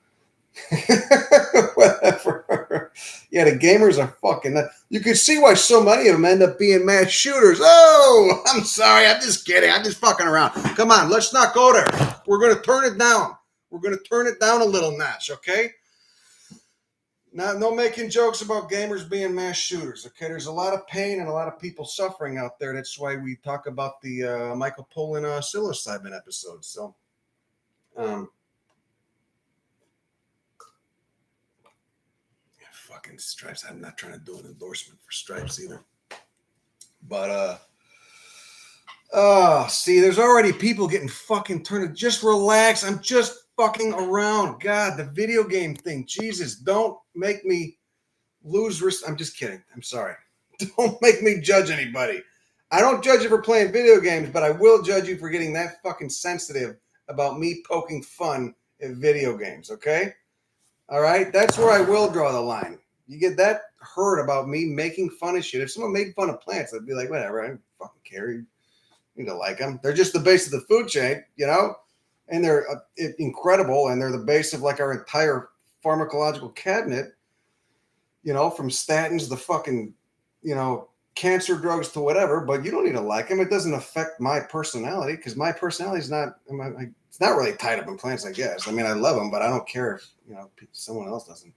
whatever. Yeah, the gamers are fucking. You can see why so many of them end up being mass shooters. Oh, I'm sorry. I'm just kidding. I'm just fucking around. Come on, let's not go there. We're gonna turn it down. We're gonna turn it down a little notch, okay? No making jokes about gamers being mass shooters, okay? There's a lot of pain and a lot of people suffering out there. That's why we talk about the Michael Pollan psilocybin episode. So, fucking Stripes. I'm not trying to do an endorsement for Stripes either. But, see, there's already people getting fucking turned. Just relax. I'm just fucking around. God, the video game thing. Jesus, don't make me lose respect. I'm just kidding. I'm sorry. Don't make me judge anybody. I don't judge you for playing video games, but I will judge you for getting that fucking sensitive about me poking fun at video games, okay? All right? That's where I will draw the line. You get that hurt about me making fun of shit. If someone made fun of plants, I'd be like, whatever, I don't fucking care. You need to like them. They're just the base of the food chain, and they're incredible, and they're the base of like our entire pharmacological cabinet, from statins to fucking, cancer drugs to whatever, but you don't need to like them. It doesn't affect my personality because my personality is not, it's not really tied up in plants, I guess. I mean, I love them, but I don't care if, someone else doesn't.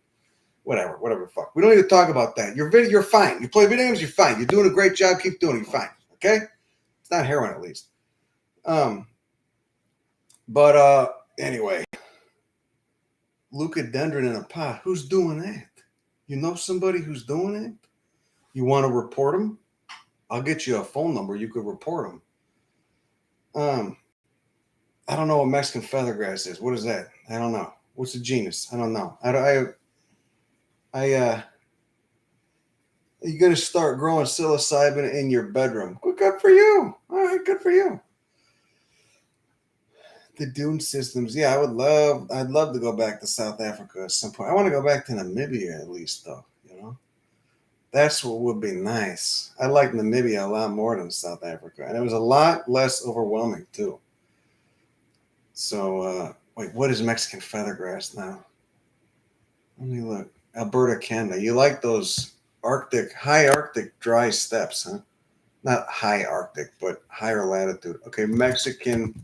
Whatever, fuck. We don't need to talk about that. You're fine. You play video games, you're fine. You're doing a great job. Keep doing it. You're fine. Okay? It's not heroin, at least. But anyway, leucadendron in a pot. Who's doing that? You know somebody who's doing it? You want to report them? I'll get you a phone number. You could report them. I don't know what Mexican feathergrass is. What is that? I don't know. What's the genus? I don't know. You got to start growing psilocybin in your bedroom. Good for you. All right, good for you. The dune systems. Yeah, I'd love to go back to South Africa at some point. I want to go back to Namibia at least, though. You know, that's what would be nice. I like Namibia a lot more than South Africa, and it was a lot less overwhelming too. So, wait, what is Mexican feathergrass now? Let me look. Alberta, Canada. You like those high Arctic dry steppes, huh? Not high Arctic, but higher latitude. Okay, Mexican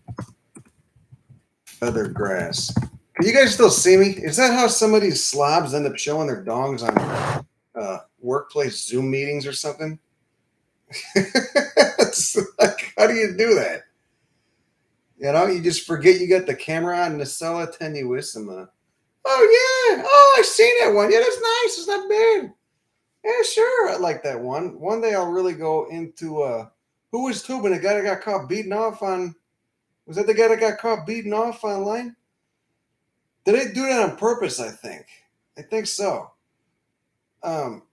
feathergrass. Can you guys still see me? Is that how some of these slobs end up showing their dongs on workplace Zoom meetings or something? It's like, how do you do that? You know, you just forget you got the camera on Nacella tenuissima. Oh yeah. Oh, I seen that one. Yeah, that's nice. It's not bad. Yeah, sure. I like that one. One day I'll really go into who was tubing? The guy that got caught beating off on was that the guy that got caught beating off online? Did they do that on purpose, I think so. Um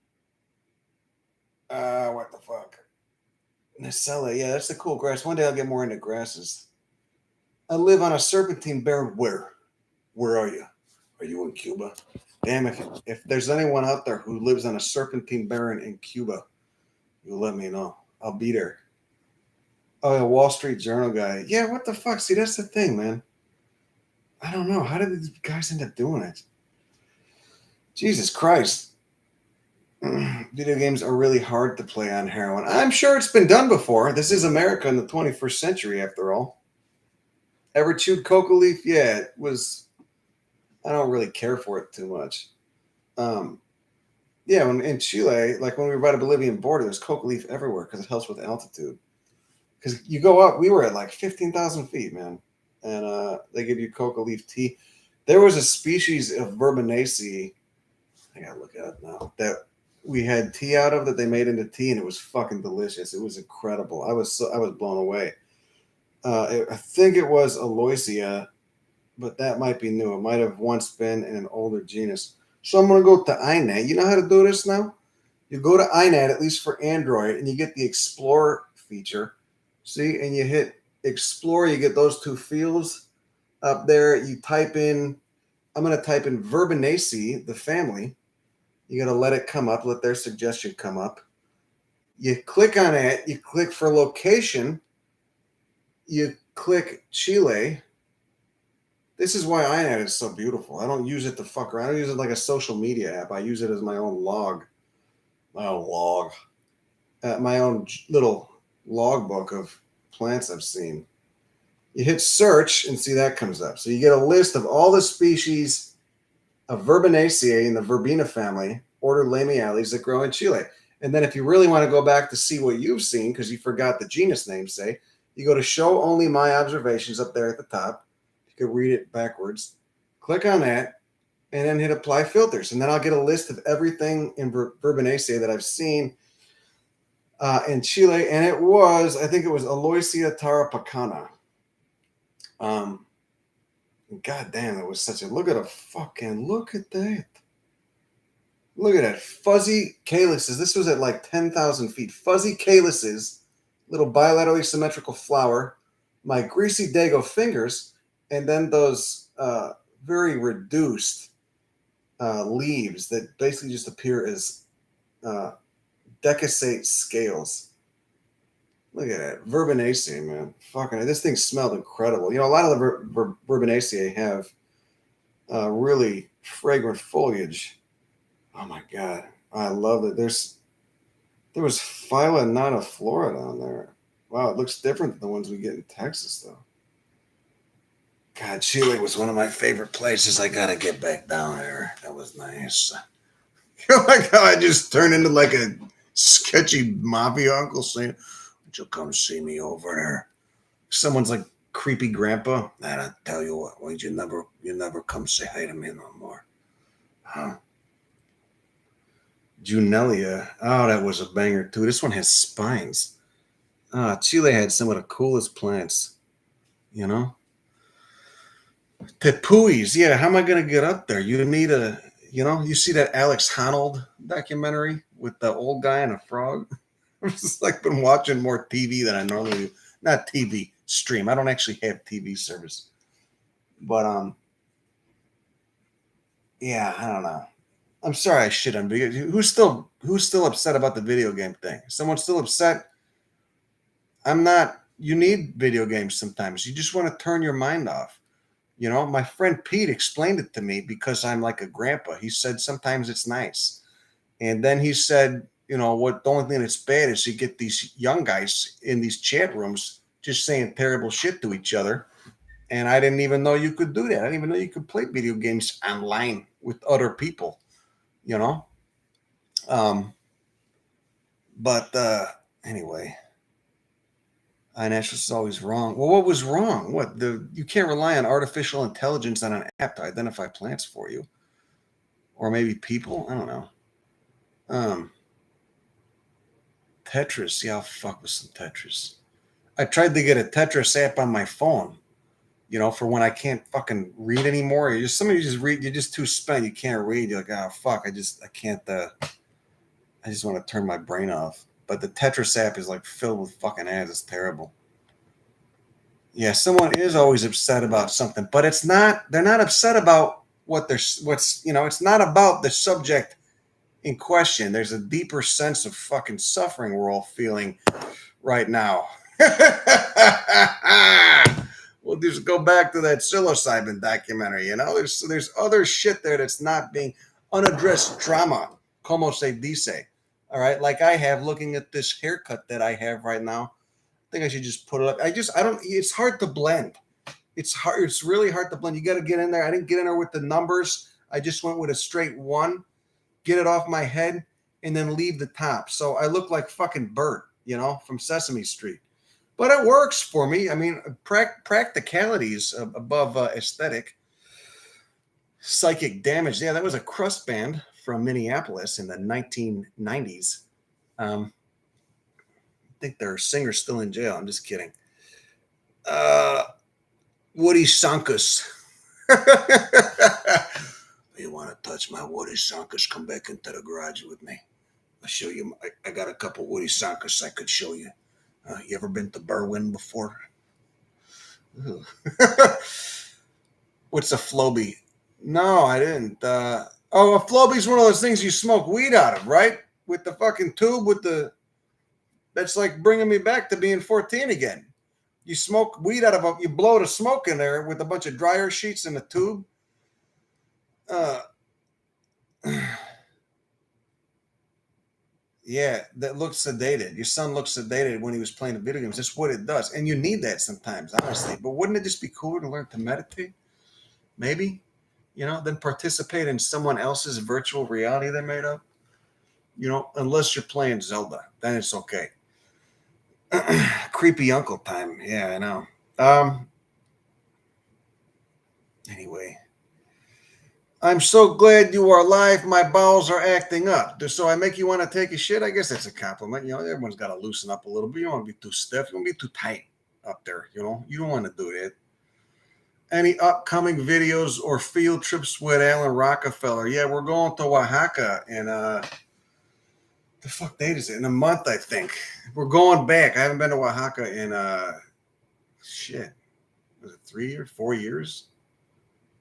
what the fuck? Nacella, yeah, that's the cool grass. One day I'll get more into grasses. I live on a serpentine barren. Where are you? Are you in Cuba? Damn, if there's anyone out there who lives on a serpentine barren in Cuba, you let me know. I'll be there. Oh, a Wall Street Journal guy. Yeah, what the fuck? See, that's the thing, man. I don't know. How did these guys end up doing it? Jesus Christ. Video games are really hard to play on heroin. I'm sure it's been done before. This is America in the 21st century, after all. Ever chewed coca leaf? Yeah, it was. I don't really care for it too much. Yeah, when in Chile, like when we were by the Bolivian border, there's coca leaf everywhere because it helps with altitude. Because you go up, we were at like 15,000 feet, man, and they give you coca leaf tea. There was a species of Verbenaceae. I gotta look at it now. That we had tea out of that they made into tea, and it was fucking delicious. It was incredible. I was blown away. I think it was Aloysia, but that might be new. It might have once been in an older genus. So I'm gonna go to INAT. You know how to do this now? You go to INAT, at least for Android, and you get the Explore feature. See, and you hit Explore. You get those two fields up there. You type in. I'm gonna type in Verbenaceae, the family. You gotta let it come up. Let their suggestion come up. You click on it. You click for location. You click Chile. This is why INAT is so beautiful. I don't use it to fuck around. I don't use it like a social media app. I use it as my own log. My own log. My own little logbook of plants I've seen. You hit search and see that comes up. So you get a list of all the species of Verbenaceae in the Verbena family, order Lamiales, that grow in Chile. And then if you really want to go back to see what you've seen, because you forgot the genus name, say, you go to show only my observations up there at the top. You could read it backwards. Click on that, and then hit apply filters. And then I'll get a list of everything in Verbenaceae that I've seen in Chile. And I think it was Aloysia tarapacana. God damn, it was such a look at that. Look at that. Fuzzy calyxes. This was at like 10,000 feet. Fuzzy calyxes, little bilaterally symmetrical flower, my greasy dago fingers, and then those very reduced leaves that basically just appear as decussate scales. Look at that. Verbenaceae, man. Fucking, this thing smelled incredible. You know, a lot of the Verbenaceae have really fragrant foliage. Oh my God. I love it. There was Phyla nata-flora down there. Wow, it looks different than the ones we get in Texas, though. God, Chile was one of my favorite places. I gotta get back down there. That was nice. Oh my God, I just turned into like a sketchy mafia uncle saying, "Would you come see me over there?" Someone's like creepy grandpa. And I tell you what, why you never come say hi to me no more? Huh? Junelia. Oh, that was a banger too. This one has spines. Chile had some of the coolest plants, you know? Tepuis. Yeah, how am I going to get up there? You need you see that Alex Honnold documentary with the old guy and a frog? I've just like been watching more TV than I normally do. Not TV, stream. I don't actually have TV service. But yeah, I don't know. I'm sorry I shit on video. Who's still upset about the video game thing? Someone's still upset? I'm not. You need video games sometimes. You just want to turn your mind off. My friend Pete explained it to me because I'm like a grandpa. He said sometimes it's nice. And then he said, what the only thing that's bad is you get these young guys in these chat rooms just saying terrible shit to each other. And I didn't even know you could do that. I didn't even know you could play video games online with other people, you know? Um, but anyway, iNaturalist is always wrong. Well, what was wrong? You can't rely on artificial intelligence on an app to identify plants for you. Or maybe people? I don't know. Tetris. Yeah, I'll fuck with some Tetris. I tried to get a Tetris app on my phone, for when I can't fucking read anymore. Somebody just read, you're just too spent, you can't read. You're like, oh fuck, I can't. I just want to turn my brain off. But the Tetris app is like filled with fucking ads. It's terrible. Yeah, someone is always upset about something, but it's not. They're not upset about it's not about the subject in question. There's a deeper sense of fucking suffering we're all feeling right now. We'll just go back to that psilocybin documentary. There's other shit there that's not being unaddressed trauma, como se dice. All right, like I have looking at this haircut that I have right now. I think I should just put it up. I don't. It's hard to blend. It's hard. It's really hard to blend. You got to get in there. I didn't get in there with the numbers. I just went with a straight one, get it off my head, and then leave the top. So I look like fucking Bert, from Sesame Street. But it works for me. I mean, practicalities above aesthetic. Psychic Damage. Yeah, that was a crust band from Minneapolis in the 1990s. I think their singer's still in jail. I'm just kidding. Woody Sankus. You want to touch my Woody Sankus? Come back into the garage with me. I'll show you. I got a couple Woody Sankus I could show you. You ever been to Berwyn before? What's a Floby? No, I didn't. A Floby's one of those things you smoke weed out of, right? With the fucking tube that's like bringing me back to being 14 again. You smoke weed out of you blow the smoke in there with a bunch of dryer sheets in the tube. Yeah, that looks sedated. Your son looks sedated when he was playing the video games. That's what it does. And you need that sometimes, honestly. But wouldn't it just be cooler to learn to meditate? Maybe, then participate in someone else's virtual reality they made up. Unless you're playing Zelda, then it's okay. Creepy uncle time. Yeah, I know. Anyway. I'm so glad you are alive. My bowels are acting up. So I make you want to take a shit? I guess that's a compliment. Everyone's got to loosen up a little bit. You don't want to be too stiff. You don't want to be too tight up there. You don't want to do that. Any upcoming videos or field trips with Alan Rockefeller? Yeah, we're going to Oaxaca in the fuck date is it? In a month, I think. We're going back. I haven't been to Oaxaca in shit. Was it 3 years, 4 years?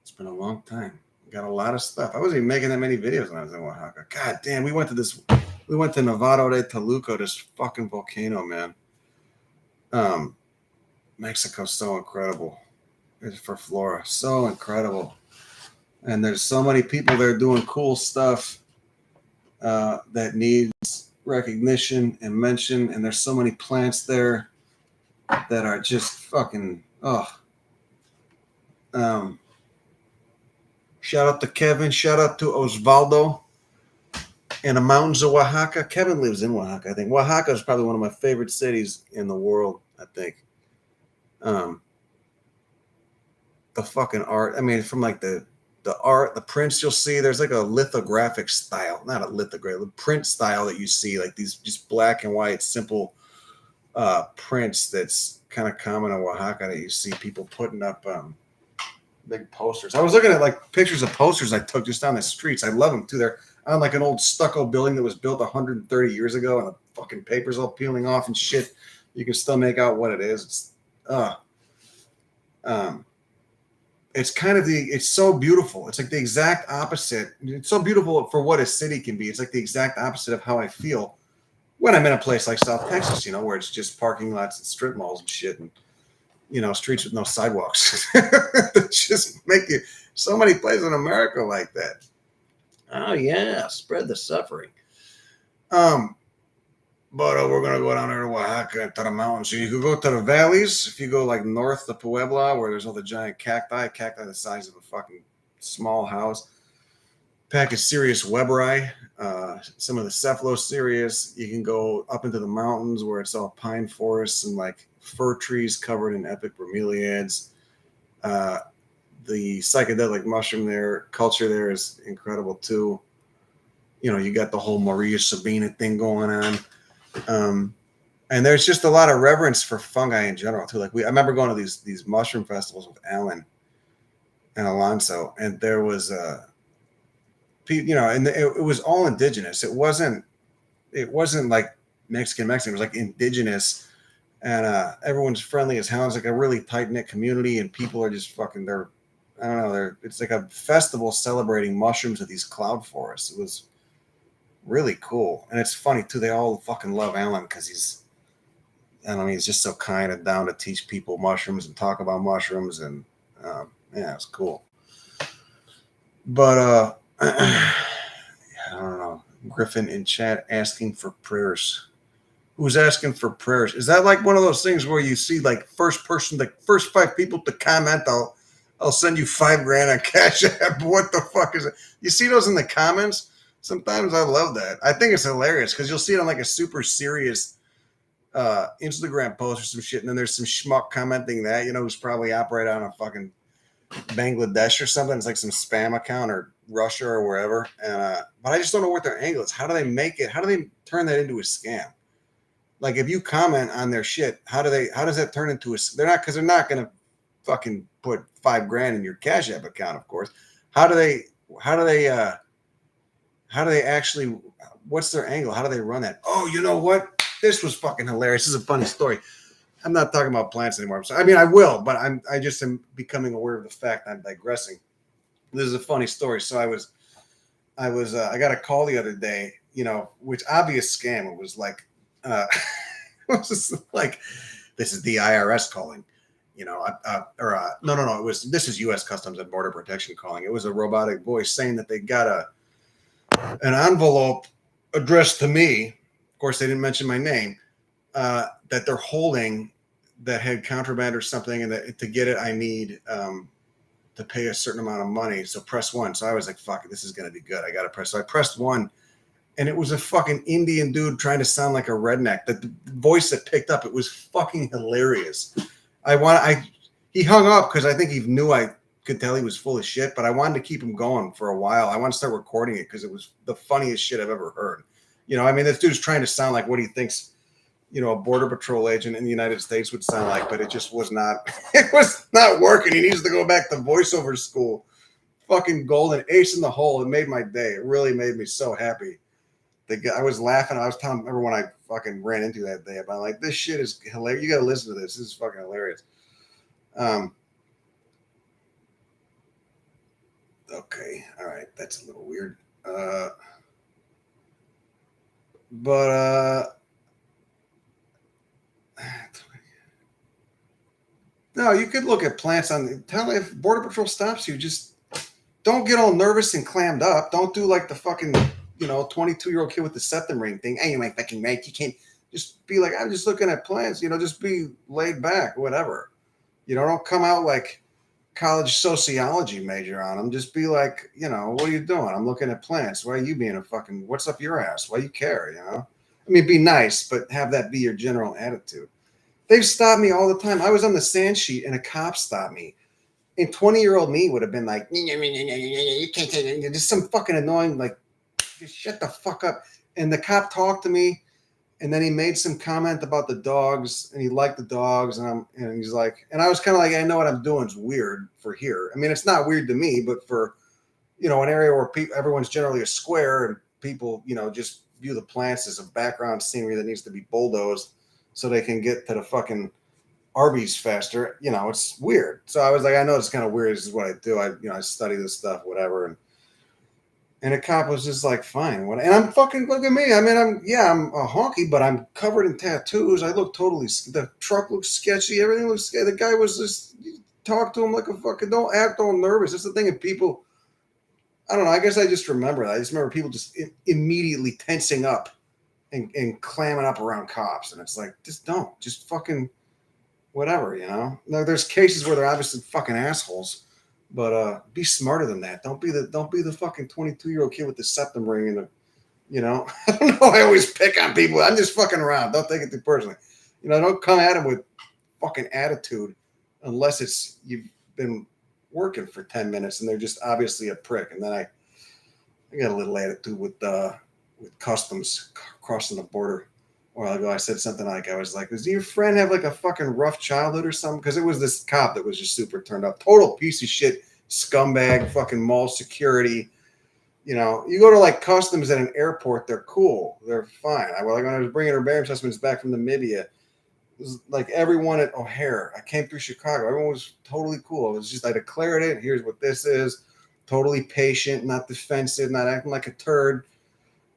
It's been a long time. Got a lot of stuff. I wasn't even making that many videos when I was in Oaxaca. God damn, we went to Nevado de Toluca, this fucking volcano, man. Mexico's so incredible. It's for flora, so incredible. And there's so many people there doing cool stuff that needs recognition and mention. And there's so many plants there that are just fucking, shout out to Kevin. Shout out to Osvaldo in the mountains of Oaxaca. Kevin lives in Oaxaca, I think. Oaxaca is probably one of my favorite cities in the world, I think. The fucking art. I mean, from like the the art, the prints you'll see. There's like a lithographic style, not a lithographic, print style that you see, like these just black and white, simple prints that's kind of common in Oaxaca that you see people putting up big posters. I was looking at like pictures of posters I took just down the streets. I love them too. They're on like an old stucco building that was built 130 years ago, and the fucking paper's all peeling off and shit. You can still make out what it is. It's kind of it's so beautiful. It's like the exact opposite. It's so beautiful for what a city can be. It's like the exact opposite of how I feel when I'm in a place like South Texas, where it's just parking lots and strip malls and shit, and streets with no sidewalks. That just make it so many places in America like that. Oh yeah, spread the suffering. But we're gonna go down there to Oaxaca and to the mountains. So you could go to the valleys if you go like north to Puebla, where there's all the giant cacti the size of a fucking small house. Pachyscereus weberi, some of the Cephalocereus. You can go up into the mountains where it's all pine forests and like fir trees covered in epic bromeliads. The psychedelic mushroom culture there is incredible too. You got the whole Maria Sabina thing going on. And there's just a lot of reverence for fungi in general too. Like I remember going to these mushroom festivals with Alan and Alonso, and there was and it was all indigenous. It wasn't like Mexican. It was like indigenous, and everyone's friendly as hell. It's like a really tight knit community, and people are just fucking. It's like a festival celebrating mushrooms at these cloud forests. It was really cool, and it's funny too. They all fucking love Alan because he's just so kind and down to teach people mushrooms and talk about mushrooms, and it's cool. But I don't know. Griffin in chat asking for prayers. Who's asking for prayers? Is that like one of those things where you see like first person, the first 5 people to comment, I'll send you $5,000 on Cash App. What the fuck is it? You see those in the comments? Sometimes I love that. I think it's hilarious because you'll see it on like a super serious Instagram post or some shit, and then there's some schmuck commenting that, who's probably operating on a fucking Bangladesh or something. It's like some spam account or Russia or wherever. And but I just don't know what their angle is. How do they make it? How do they turn that into a scam? Like if you comment on their shit, how does that turn into they're not going to fucking put $5,000 in your Cash App account, of course. How do they actually, what's their angle? How do they run that? Oh, you know what? This was fucking hilarious. This is a funny story. I'm not talking about plants anymore. I mean, I will, but I just am becoming aware of the fact I'm digressing. This is a funny story. So I got a call the other day, which obvious scam. It was like, it was just like, this is the IRS calling, no. This is U.S. Customs and Border Protection calling. It was a robotic voice saying that they got an envelope addressed to me. Of course, they didn't mention my name. That they're holding that had contraband or something, and that to get it, I need to pay a certain amount of money. So press 1. So I was like, fuck it, this is going to be good. I got to press. So I pressed 1, and it was a fucking Indian dude trying to sound like a redneck. The voice that picked up, it was fucking hilarious. He hung up because I think he knew I could tell he was full of shit, but I wanted to keep him going for a while. I want to start recording it because it was the funniest shit I've ever heard. This dude's trying to sound like what he thinks, a border patrol agent in the United States would sound like, but it just was not, it was not working. He needs to go back to voiceover school. Fucking golden, ace in the hole. It made my day. It really made me so happy. I was laughing. I was telling everyone I fucking ran into that day about like, this shit is hilarious. You got to listen to this. This is fucking hilarious. Okay. All right. That's a little weird. No, you could look at plants if Border Patrol stops you, just don't get all nervous and clammed up. Don't do like the fucking, 22-year-old kid with the septum ring thing. Hey, my fucking mate, you can't just be like, I'm just looking at plants, just be laid back, whatever. Don't come out like college sociology major on them. Just be like, what are you doing? I'm looking at plants. Why are you being what's up your ass? Why you care, I mean, be nice, but have that be your general attitude. They've stopped me all the time. I was on the sand sheet and a cop stopped me. And 20-year-old me would have been like, you can't say that. Just some fucking annoying, like, just shut the fuck up. And the cop talked to me, and then he made some comment about the dogs, and he liked the dogs, and he's like, and I was kind of like, I know what I'm doing is weird for here. I mean, it's not weird to me, but for an area where everyone's generally a square, and people, just view the plants as a background scenery that needs to be bulldozed so they can get to the fucking Arby's faster. It's weird. So I was like, I know it's kind of weird. This is what I do. I study this stuff, whatever. And the cop was just like, fine. What? And I'm fucking, look at me. I mean, I'm a honky, but I'm covered in tattoos. I look totally, the truck looks sketchy. Everything looks sketchy. The guy was just, talk to him like a fucking, don't act all nervous. That's the thing. And people, I don't know. I guess I just remember that. I just remember people just immediately tensing up and clamming up around cops. And it's like, just don't. Just fucking whatever, Now, there's cases where they're obviously fucking assholes, but be smarter than that. Don't be the fucking 22-year-old kid with the septum ring and I don't know. I always pick on people. I'm just fucking around. Don't take it too personally. Don't come at them with fucking attitude unless you've been working for 10 minutes and they're just obviously a prick. And then I got a little attitude with customs crossing the border a while ago. I said something like, I was like, does your friend have like a fucking rough childhood or something? Because it was this cop that was just super turned up. Total piece of shit, scumbag, fucking mall security. You go to like customs at an airport, they're cool. They're fine. When I was bringing her bearing specimens back from Namibia, it was like everyone at O'Hare. I came through Chicago. Everyone was totally cool. It was just, I declared it. Here's what this is. Totally patient, not defensive, not acting like a turd.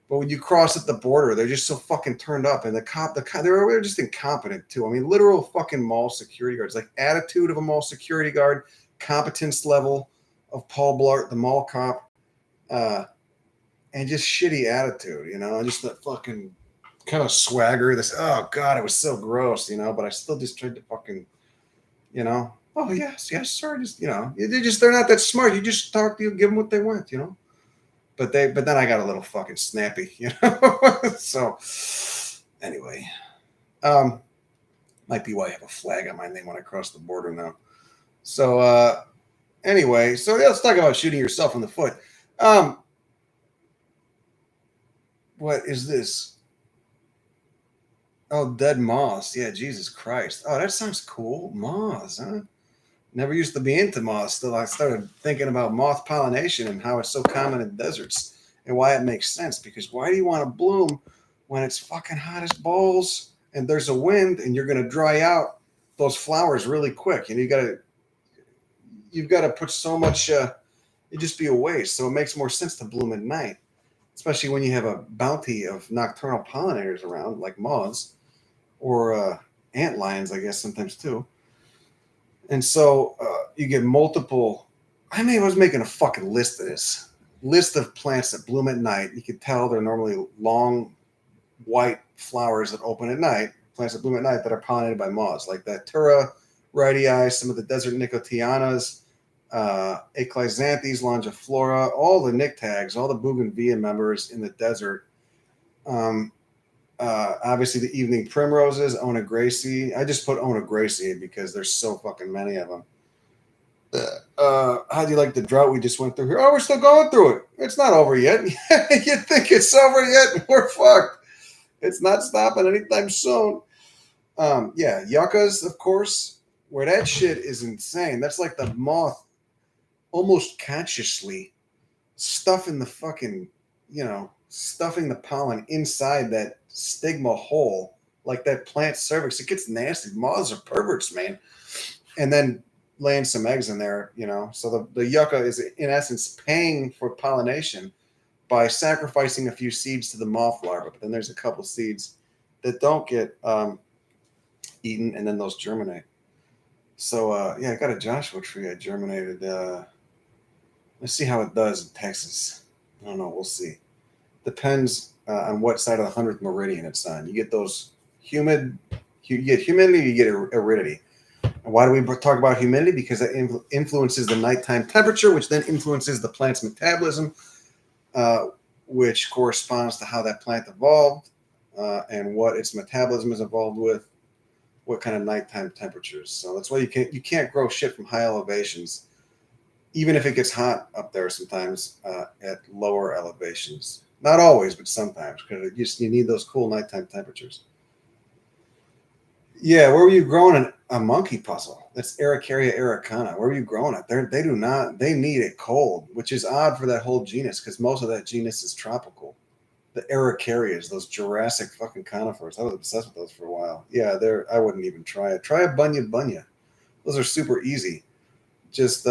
But when you cross at the border, they're just so fucking turned up. And the cop, they're just incompetent too. I mean, literal fucking mall security guards, like attitude of a mall security guard, competence level of Paul Blart, the mall cop, and just shitty attitude, and just that fucking kind of swagger. Oh God, it was so gross, but I still just tried to fucking, oh yes, sir. Just, they're not that smart. You just talk to you, give them what they want, But then I got a little fucking snappy, So anyway, might be why I have a flag on my name when I cross the border now. So anyway, so let's talk about shooting yourself in the foot. What is this? Oh, dead moths. Yeah, Jesus Christ. Oh, that sounds cool. Moths, huh? Never used to be into moths till I started thinking about moth pollination and how it's so common in deserts and why it makes sense. Because why do you want to bloom when it's fucking hot as balls and there's a wind and you're going to dry out those flowers really quick? And you've got to put so much, it'd just be a waste. So it makes more sense to bloom at night, especially when you have a bounty of nocturnal pollinators around like moths or ant lions, I guess sometimes too. And so you get multiple. I was making a fucking list of this. List of plants that bloom at night. You can tell they're normally long, white flowers that open at night. Plants that bloom at night that are pollinated by moths, like that Datura radii, some of the desert nicotianas, Eclysanthes longiflora, all the nyctags, all the bougainvillea members in the desert. Obviously the evening primroses, Onagraceae. I just put Onagraceae because there's so fucking many of them. How do you like the drought we just went through here? Oh, we're still going through it. It's not over yet. You think it's over yet? We're fucked. It's not stopping anytime soon. Yuccas, of course, where that shit is insane. That's like the moth almost consciously stuffing the fucking, stuffing the pollen inside that stigma hole, like that plant cervix. It gets nasty. Moths are perverts, man. And then laying some eggs in there, So the yucca is, in essence, paying for pollination by sacrificing a few seeds to the moth larva. But then there's a couple seeds that don't get eaten, and then those germinate. So, I got a Joshua tree I germinated. Let's see how it does in Texas. I don't know. We'll see. Depends on what side of the 100th meridian it's on. You get those you get humidity, you get aridity. And why do we talk about humidity? Because that influences the nighttime temperature, which then influences the plant's metabolism, which corresponds to how that plant evolved and what its metabolism is involved with. what kind of nighttime temperatures. So that's why you can't grow shit from high elevations, even if it gets hot up there sometimes at lower elevations. Not always, but sometimes, because you need those cool nighttime temperatures. Yeah, where were you growing a monkey puzzle? That's Aracaria ericana. Where were you growing it? They do not. They need it cold, which is odd for that whole genus because most of that genus is tropical. The Araucarias, those Jurassic fucking conifers. I was obsessed with those for a while. Yeah, I wouldn't even try it. Try a bunya. Those are super easy. Just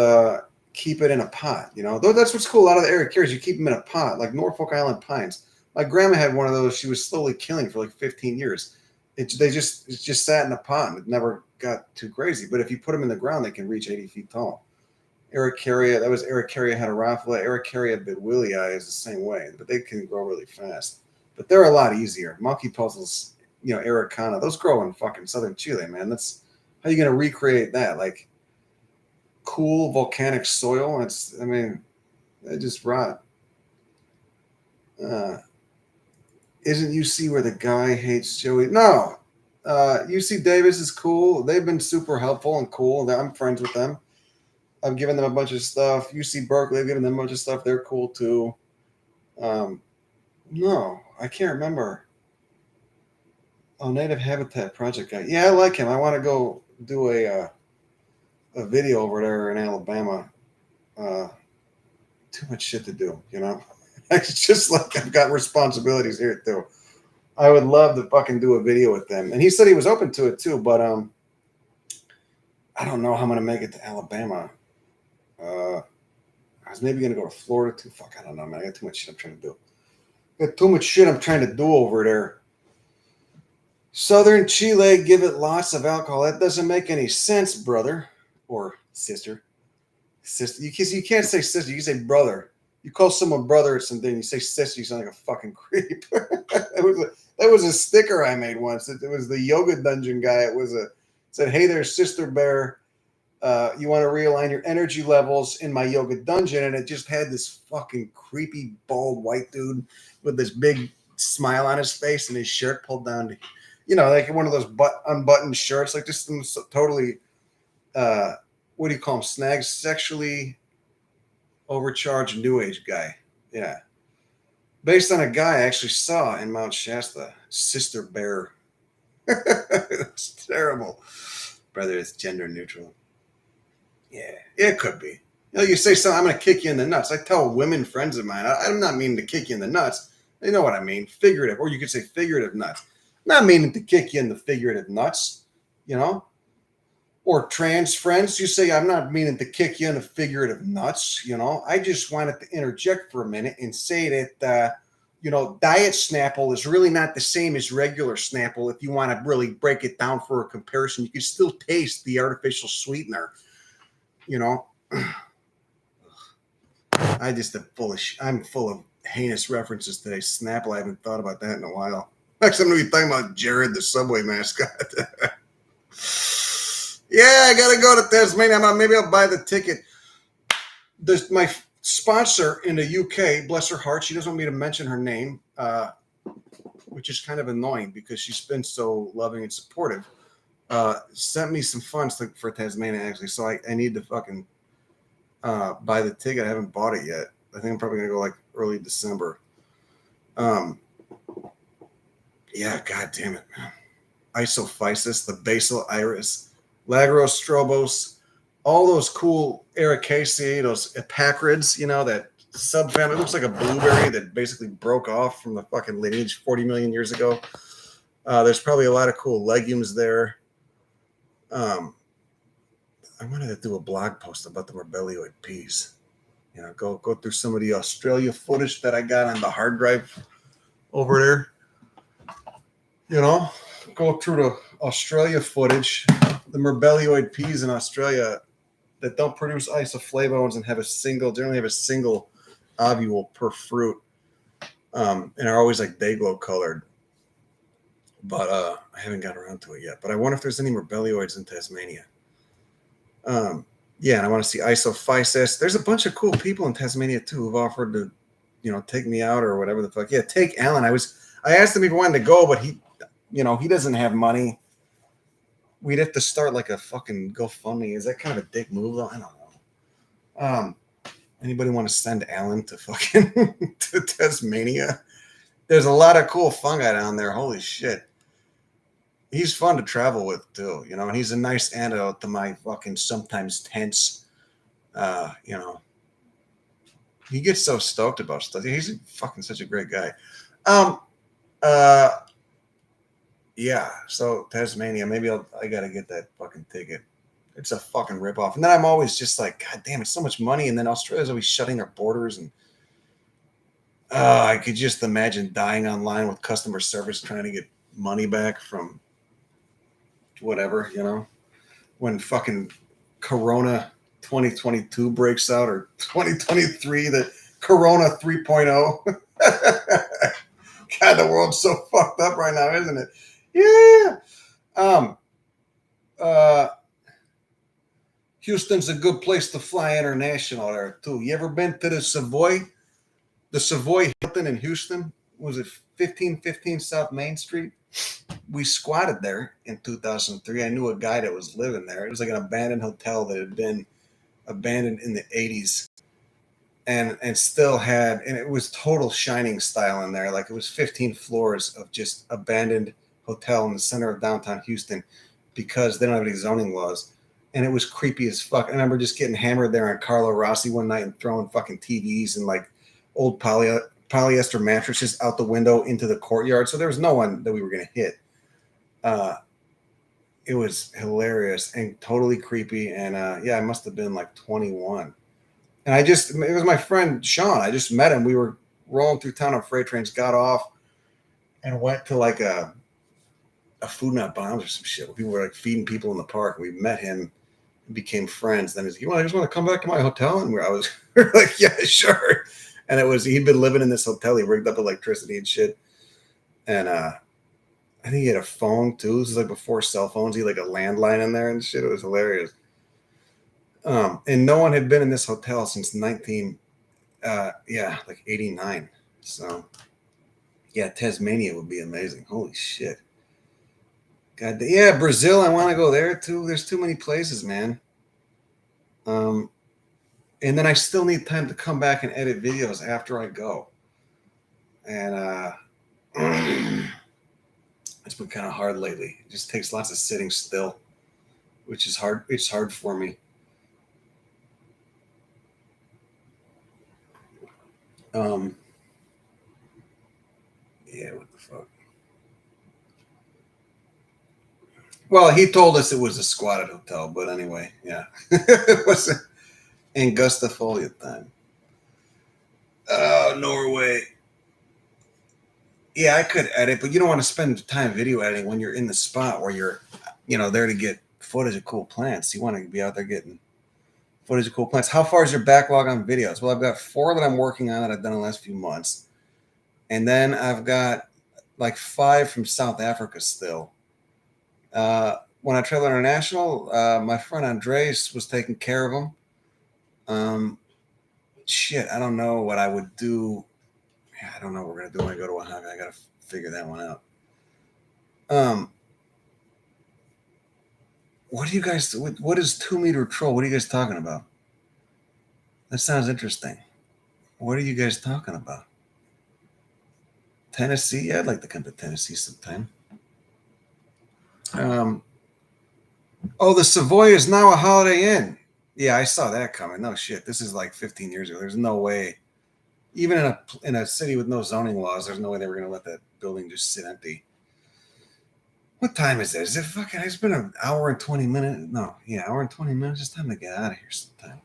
keep it in a pot. You know, that's what's cool. A lot of the Araucarias, you keep them in a pot, like Norfolk Island pines. My grandma had one of those. She was slowly killing for like 15 years. It just sat in a pot and it never got too crazy. But if you put them in the ground, they can reach 80 feet tall. Aracaria, that was Aracaria heterophila. Aracaria bidwillii is the same way, but they can grow really fast. But they're a lot easier. Monkey puzzles, Ericana, those grow in fucking southern Chile, man. That's how you gonna recreate that? Like cool volcanic soil. They just rot. Isn't UC where the guy hates Joey? No. UC Davis is cool. They've been super helpful and cool. I'm friends with them. I've given them a bunch of stuff. UC Berkeley, I've given them a bunch of stuff. They're cool too. No, I can't remember. Oh, Native Habitat Project guy. Yeah, I like him. I want to go do a video over there in Alabama. Too much shit to do, It's just like I've got responsibilities here too. I would love to fucking do a video with them. And he said he was open to it too, but I don't know how I'm gonna make it to Alabama. I was maybe gonna go to Florida too. Fuck, I don't know, man. I got too much shit I'm trying to do. I got too much shit I'm trying to do over there. Southern Chile, give it lots of alcohol. That doesn't make any sense, brother or sister. Sister, you can't say sister. You can say brother. You call someone brother or something. You say sister. You sound like a fucking creep. That was a sticker I made once. It was the yoga dungeon guy. It said, "Hey there, sister bear. You want to realign your energy levels in my yoga dungeon," and it just had this fucking creepy bald white dude with this big smile on his face and his shirt pulled down to, like one of those unbuttoned shirts, like just some totally what do you call him, snags, sexually overcharged new age guy. Yeah, based on a guy I actually saw in Mount Shasta, sister bear. It's terrible, brother. It's gender neutral. Yeah, it could be. You say something, I'm going to kick you in the nuts. I tell women friends of mine, I'm not meaning to kick you in the nuts. They know what I mean, figurative, or you could say figurative nuts. I'm not meaning to kick you in the figurative nuts, Or trans friends, you say, I'm not meaning to kick you in the figurative nuts, I just wanted to interject for a minute and say that, diet Snapple is really not the same as regular Snapple. If you want to really break it down for a comparison, you can still taste the artificial sweetener. I'm full of heinous references today. Snapple, I haven't thought about that in a while. Next, I'm going to be talking about Jared, the Subway mascot. Yeah, I got to go to Tasmania. Maybe I'll buy the ticket. My sponsor in the UK, bless her heart, she doesn't want me to mention her name, which is kind of annoying because she's been so loving and supportive. Sent me some funds for Tasmania, actually, so I need to fucking buy the ticket. I haven't bought it yet. I think I'm probably gonna go like early December. Yeah, god damn it, man. Isophysis, the basal iris, Lagrostrobos, all those cool Ericaceae, those epacrids, that subfamily. It looks like a blueberry that basically broke off from the fucking lineage 40 million years ago. There's probably a lot of cool legumes there. I wanted to do a blog post about the Morbelioid peas. Go through some of the Australia footage that I got on the hard drive over there. Go through the Australia footage, the Morbelioid peas in Australia that don't produce isoflavones and generally have a single ovule per fruit, and are always like day-glow colored. But I haven't got around to it yet. But I wonder if there's any Morbelioids in Tasmania. Yeah, and I want to see Isophysis. There's a bunch of cool people in Tasmania too who've offered to, take me out or whatever the fuck. Yeah, take Alan. I asked him if he wanted to go, but he doesn't have money. we'd have to start like a fucking GoFundMe. Is that kind of a dick move though? I don't know. Anybody want to send Alan to fucking to Tasmania? There's a lot of cool fungi down there. Holy shit. He's fun to travel with too, you know, and he's a nice antidote to my fucking sometimes tense, you know. He gets so stoked about stuff. He's fucking such a great guy. Uh, yeah. So Tasmania, maybe I gotta get that fucking ticket. It's a fucking ripoff. And then I'm always just like, God damn, it's so much money. And then Australia's always shutting their borders, and I could just imagine dying online with customer service trying to get money back from whatever, you know, when fucking Corona 2022 breaks out, or 2023, the Corona 3.0. God, the world's so fucked up right now, isn't it? Yeah. Houston's a good place to fly international there too. You ever been to the Savoy? The Savoy Hilton in Houston? Was it 1515 South Main Street? We squatted there in 2003. I knew a guy that was living there. It was like an abandoned hotel that had been abandoned in the 80s, and still had, and it was total Shining style in there. Like, it was 15 floors of just abandoned hotel in the center of downtown Houston because they don't have any zoning laws. And it was creepy as fuck. I remember just getting hammered there on Carlo Rossi one night and throwing fucking TVs and like old polyester mattresses out the window into the courtyard. So there was no one that we were going to hit. It was hilarious and totally creepy. And yeah, I must have been like 21. And it was my friend Sean. I just met him. We were rolling through town on freight trains, got off, and went to like a Food Not Bombs or some shit where people were like feeding people in the park. We met him and became friends. Then he's like, I just want to come back to my hotel. And I was like, yeah, sure. And he'd been living in this hotel. He rigged up electricity and shit. And I think he had a phone too. This is like before cell phones. He had like a landline in there and shit. It was hilarious. And no one had been in this hotel since 89. So yeah, Tasmania would be amazing. Holy shit. God, yeah, Brazil. I want to go there too. There's too many places, man. And then I still need time to come back and edit videos after I go. And it's been kind of hard lately. It just takes lots of sitting still, which is hard. It's hard for me. Yeah, what the fuck? Well, he told us it was a squatted hotel, but anyway, yeah. It was Angusta time. Oh, Norway. Yeah, I could edit, but you don't want to spend time video editing when you're in the spot where you're, there to get footage of cool plants. You want to be out there getting footage of cool plants. How far is your backlog on videos? Well, I've got 4 that I'm working on that I've done in the last few months. And then I've got like 5 from South Africa still. When I travel international, my friend Andres was taking care of them. Shit, I don't know what I would do. Yeah, I don't know what we're going to do when I go to Oaxaca. I got to figure that one out. What do you guys, what is 2 meter troll? What are you guys talking about? That sounds interesting. What are you guys talking about? Tennessee? Yeah, I'd like to come to Tennessee sometime. The Savoy is now a Holiday Inn. Yeah, I saw that coming. No shit. This is like 15 years ago. There's no way. Even in a city with no zoning laws, there's no way they were going to let that building just sit empty. What time is it? Is it fucking? It's been an hour and 20 minutes. No, yeah, hour and 20 minutes. It's time to get out of here sometime.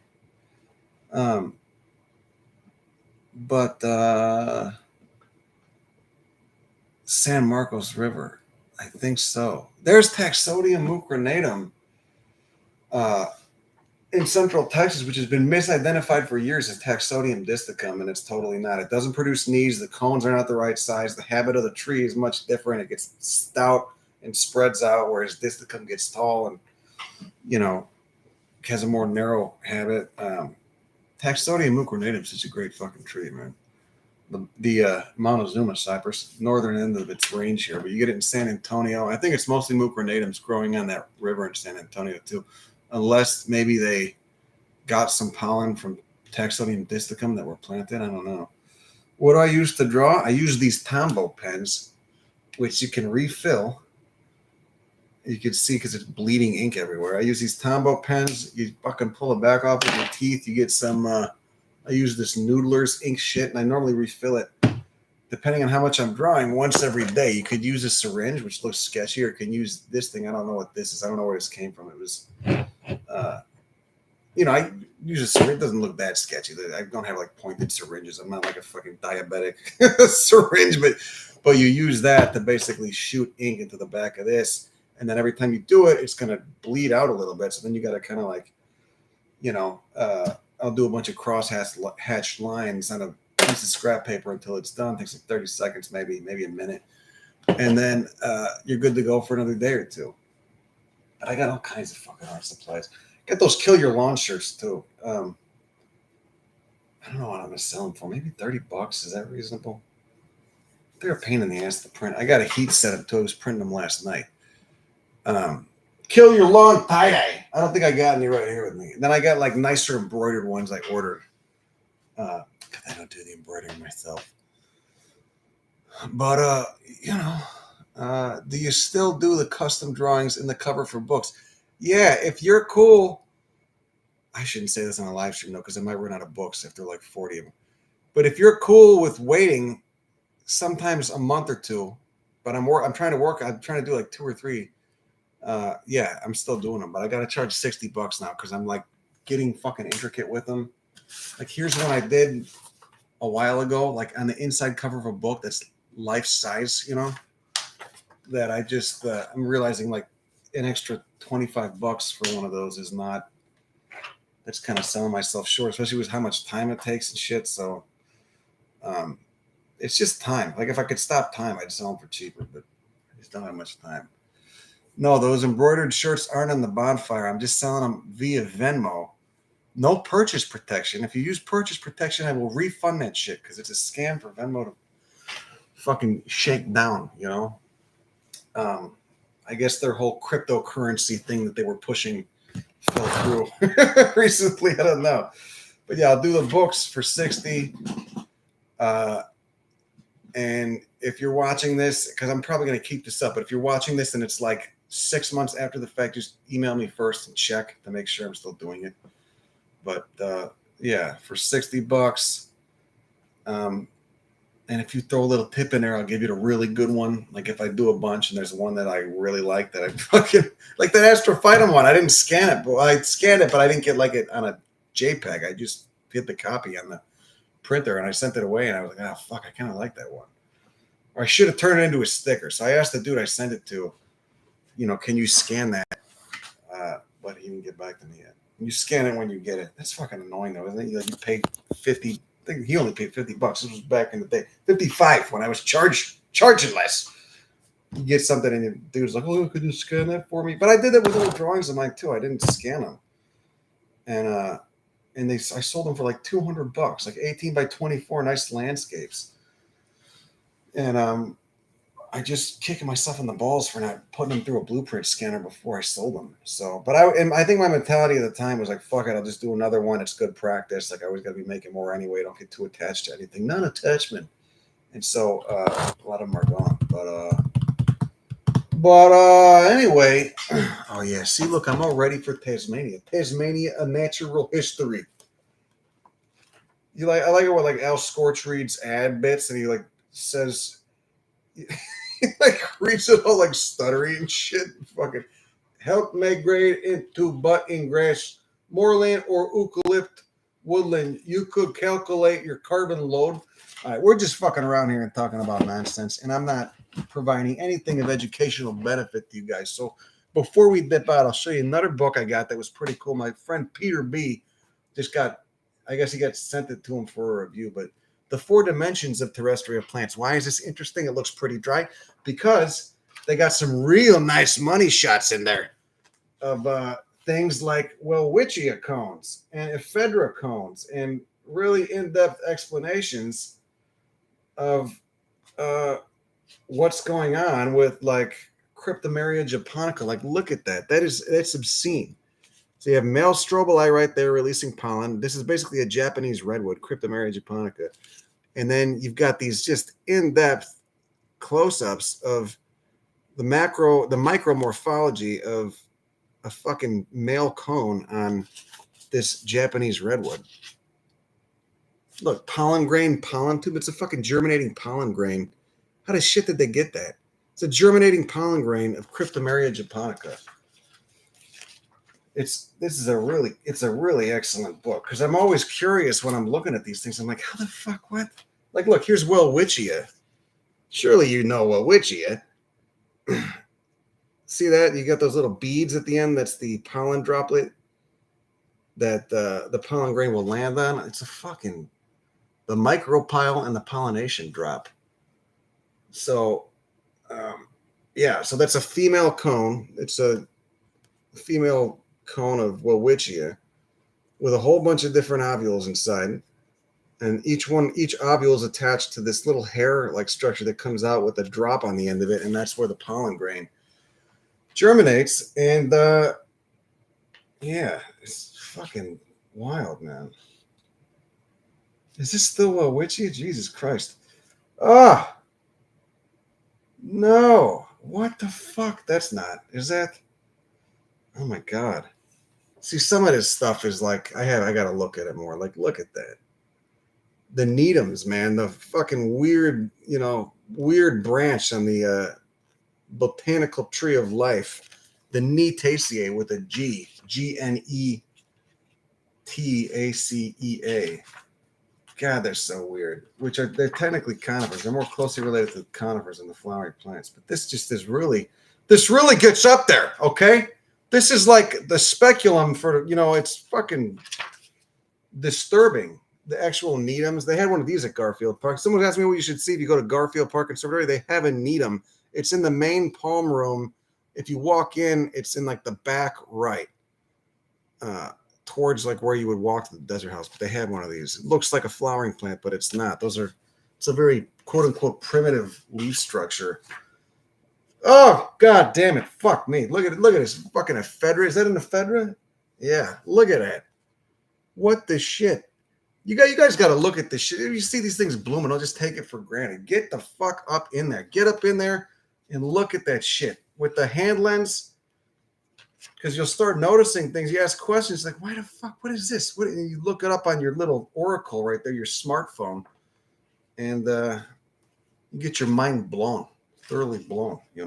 But San Marcos River, I think so. There's Taxodium mucronatum in Central Texas, which has been misidentified for years as Taxodium disticum, and it's totally not. It doesn't produce knees. The cones are not the right size. The habit of the tree is much different. It gets stout and spreads out, whereas disticum gets tall and, has a more narrow habit. Taxodium mucronatum is such a great fucking tree, man. the Montezuma cypress, northern end of its range here, but you get it in San Antonio. I think it's mostly mucronatums growing on that river in San Antonio too, unless maybe they got some pollen from Taxodium disticum that were planted. I don't know. What do I use to draw? I use these Tombow pens, which you can refill. You can see because it's bleeding ink everywhere. I use these Tombow pens. You fucking pull it back off with your teeth. You get some. I use this Noodler's ink shit, and I normally refill it depending on how much I'm drawing once every day. You could use a syringe, which looks sketchy, or you can use this thing. I don't know what this is. I don't know where this came from. It was, I use a syringe. It doesn't look that sketchy. I don't have like pointed syringes. I'm not like a fucking diabetic syringe, but you use that to basically shoot ink into the back of this. And then every time you do it, it's going to bleed out a little bit. So then you got to kind of like, I'll do a bunch of cross-hatched lines on a piece of scrap paper until it's done. It takes like 30 seconds, maybe a minute. And then you're good to go for another day or two. But I got all kinds of fucking art supplies. Got those Kill Your Lawn shirts too. I don't know what I'm going to sell them for. Maybe $30. Is that reasonable? They're a pain in the ass to print. I got a heat set up too. I was printing them last night. Kill Your Lawn tie-dye. I don't think I got any right here with me. And then I got like nicer embroidered ones I ordered. I don't do the embroidery myself. But do you still do the custom drawings in the cover for books? Yeah, if you're cool. I shouldn't say this on a live stream though, because I might run out of books after like 40 of them. But if you're cool with waiting, sometimes a month or two. But I'm trying to do like 2 or 3. Yeah, I'm still doing them, but I got to charge $60 now because I'm like getting fucking intricate with them. Like here's one I did a while ago, like on the inside cover of a book that's life size, that I just, I'm realizing like an extra $25 for one of those is not, that's kind of selling myself short, especially with how much time it takes and shit. So, it's just time. Like if I could stop time, I'd sell them for cheaper, but I just don't have much time. No, those embroidered shirts aren't on the bonfire. I'm just selling them via Venmo. No purchase protection. If you use purchase protection, I will refund that shit because it's a scam for Venmo to fucking shake down, I guess their whole cryptocurrency thing that they were pushing fell through recently. I don't know. But yeah, I'll do the books for $60. And if you're watching this, because I'm probably going to keep this up, but if you're watching this and it's like 6 months after the fact, just email me first and check to make sure I'm still doing it. But yeah, for $60. And if you throw a little tip in there, I'll give you a really good one. Like if I do a bunch and there's one that I really like that I fucking like that Astrophytum one. I didn't scan it, but I scanned it, but I didn't get like it on a JPEG. I just hit the copy on the printer and I sent it away and I was like, oh fuck, I kind of like that one. Or I should have turned it into a sticker. So I asked the dude I sent it to, can you scan that? But he didn't get back to me yet. You scan it when you get it. That's fucking annoying though, isn't it? Like you pay 50. I think he only paid $50. This was back in the day. 55 when I was charging less. You get something and the dude's like, oh, could you scan that for me? But I did that with little drawings of mine too. I didn't scan them. And I sold them for like $200, like 18 by 24 nice landscapes. And I just kicking myself in the balls for not putting them through a blueprint scanner before I sold them. So, but I think my mentality at the time was like, fuck it, I'll just do another one. It's good practice. Like I always got to be making more anyway. Don't get too attached to anything. Non-attachment. And so a lot of them are gone. But anyway, oh yeah. See, look, I'm all ready for Tasmania. Tasmania, a natural history. I like it when like Al Scorch reads ad bits and he like says. He like reads it all like stuttery and shit. Fucking help migrate into butt in grass, moorland, or eucalypt woodland. You could calculate your carbon load. All right, we're just fucking around here and talking about nonsense, and I'm not providing anything of educational benefit to you guys. So before we dip out, I'll show you another book I got that was pretty cool. My friend Peter B. just got, I guess he got sent it to him for a review, but The 4 Dimensions of Terrestrial Plants. Why is this interesting? It looks pretty dry because they got some real nice money shots in there of things like Welwitschia cones and ephedra cones and really in-depth explanations of what's going on with like Cryptomeria japonica. Like, look at that. That's obscene. So you have male strobili right there releasing pollen. This is basically a Japanese redwood, Cryptomeria japonica. And then you've got these just in-depth close-ups of the micromorphology of a fucking male cone on this Japanese redwood. Look, pollen grain, pollen tube. It's a fucking germinating pollen grain. How the shit did they get that? It's a germinating pollen grain of Cryptomeria japonica. It's a really excellent book because I'm always curious when I'm looking at these things. I'm like, how the fuck what? Like, look, here's Welwitschia. Surely you know Welwitschia. See that? You got those little beads at the end. That's the pollen droplet that the pollen grain will land on. It's the micropyle and the pollination drop. So, yeah, so that's a female cone. It's a female cone of Welwitschia with a whole bunch of different ovules inside. And each ovule is attached to this little hair-like structure that comes out with a drop on the end of it, and that's where the pollen grain germinates. And yeah, it's fucking wild, man. Is this still Welwitschia? Jesus Christ. Ah! No. What the fuck? That's not. Is that? Oh my God. See, some of this stuff is like, I gotta look at it more. Like, look at that. The Needhams, man, the fucking weird branch on the botanical tree of life. The Gnetaceae with a G. Gnetacea. God, they're so weird. They're technically conifers. They're more closely related to conifers than the flowering plants. But this really gets up there, okay? This is like the speculum for, it's fucking disturbing. The actual Needhams. They had one of these at Garfield Park. Someone asked me what you should see if you go to Garfield Park Conservatory. They have a Needham. It's in the main palm room. If you walk in, it's in like the back right. Towards like where you would walk to the desert house, but they had one of these. It looks like a flowering plant, but it's not. It's a very quote unquote primitive leaf structure. Oh, God damn it. Fuck me. Look at this fucking ephedra. Is that an ephedra? Yeah. Look at that. What the shit? You guys got to look at this shit. If you see these things blooming, don't just take it for granted. Get the fuck up in there. Get up in there and look at that shit with the hand lens. Because you'll start noticing things. You ask questions like, why the fuck? What is this? And you look it up on your little oracle right there, your smartphone, and you get your mind blown, thoroughly blown, You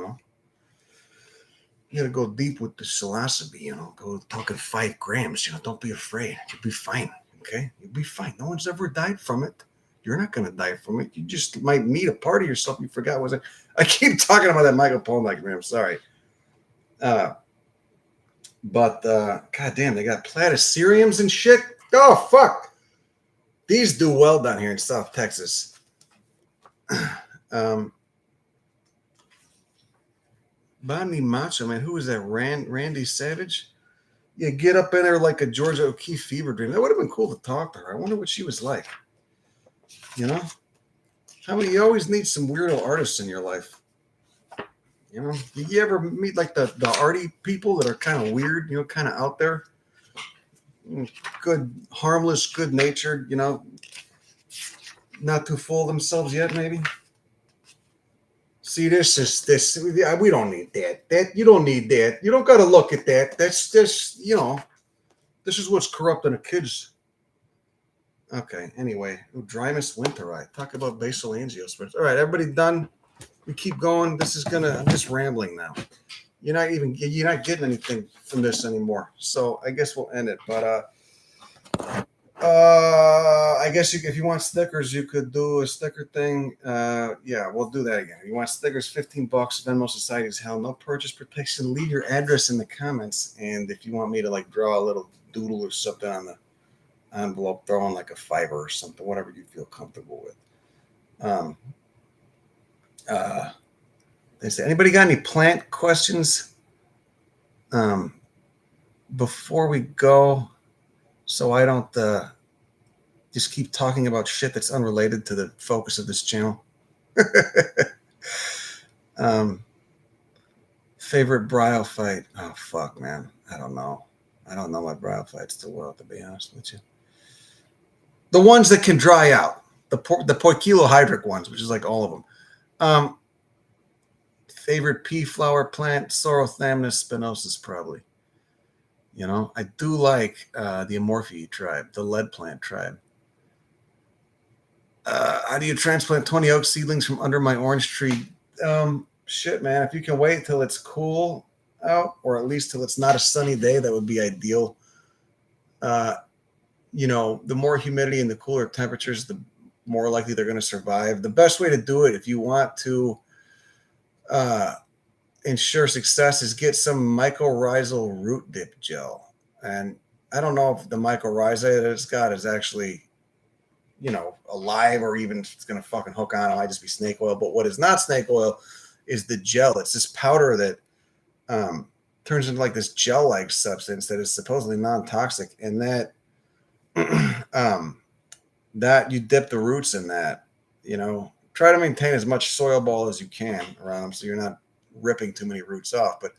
got to go deep with the psilocybe, Go talking 5 grams, Don't be afraid. You'll be fine, okay? You'll be fine. No one's ever died from it. You're not going to die from it. You just might meet a part of yourself you forgot was it. I keep talking about that Michael Pollan, man. I'm sorry. But God damn, they got platyceriums and shit. Oh fuck, these do well down here in South Texas. Bonnie Macho, man, who is that? Randy Savage? Yeah, get up in there like a Georgia O'Keeffe fever dream. That would have been cool to talk to her. I wonder what she was like. You always need some weirdo artists in your life. Did you ever meet like the arty people that are kind of weird, kind of out there? Good, harmless, good natured, not too full of themselves yet, maybe. See, this. We don't need that. You don't need that. You don't got to look at that. That's just, this is what's corrupting the kids. Okay, anyway, Drymus winteri. Talk about basal angiosperms. All right, everybody done? We keep going. I'm just rambling now. You're not getting anything from this anymore. So I guess we'll end it. But I guess if you want stickers, you could do a sticker thing. Yeah, we'll do that again. If you want stickers, $15. Venmo Society is hell. No purchase protection. Leave your address in the comments. And if you want me to like draw a little doodle or something on the envelope, throw in like a $5 or something, whatever you feel comfortable with. They say, anybody got any plant questions before we go, so I don't just keep talking about shit that's unrelated to the focus of this channel. Favorite bryophyte? Oh fuck, man. I don't know. I don't know my bryophytes too well, to be honest with you. The ones that can dry out, the poikilohydric ones, which is like all of them. Favorite pea flower plant? Sorothamnus spinosus, probably. You know, I do like the Amorphae tribe, the lead plant tribe. How do you transplant 20 oak seedlings from under my orange tree? Shit, man. If you can wait till it's cool out, or at least till it's not a sunny day, that would be ideal. You know, the more humidity and the cooler temperatures, the more likely they're going to survive. The best way to do it, if you want to ensure success, is get some mycorrhizal root dip gel. And I don't know if the mycorrhiza that it's got is actually, you know, alive, or even if it's going to fucking hook on. It might just be snake oil. But what is not snake oil is the gel. It's this powder that turns into like this gel-like substance that is supposedly non-toxic, and that that you dip the roots in that. You know, try to maintain as much soil ball as you can around them, so you're not ripping too many roots off. But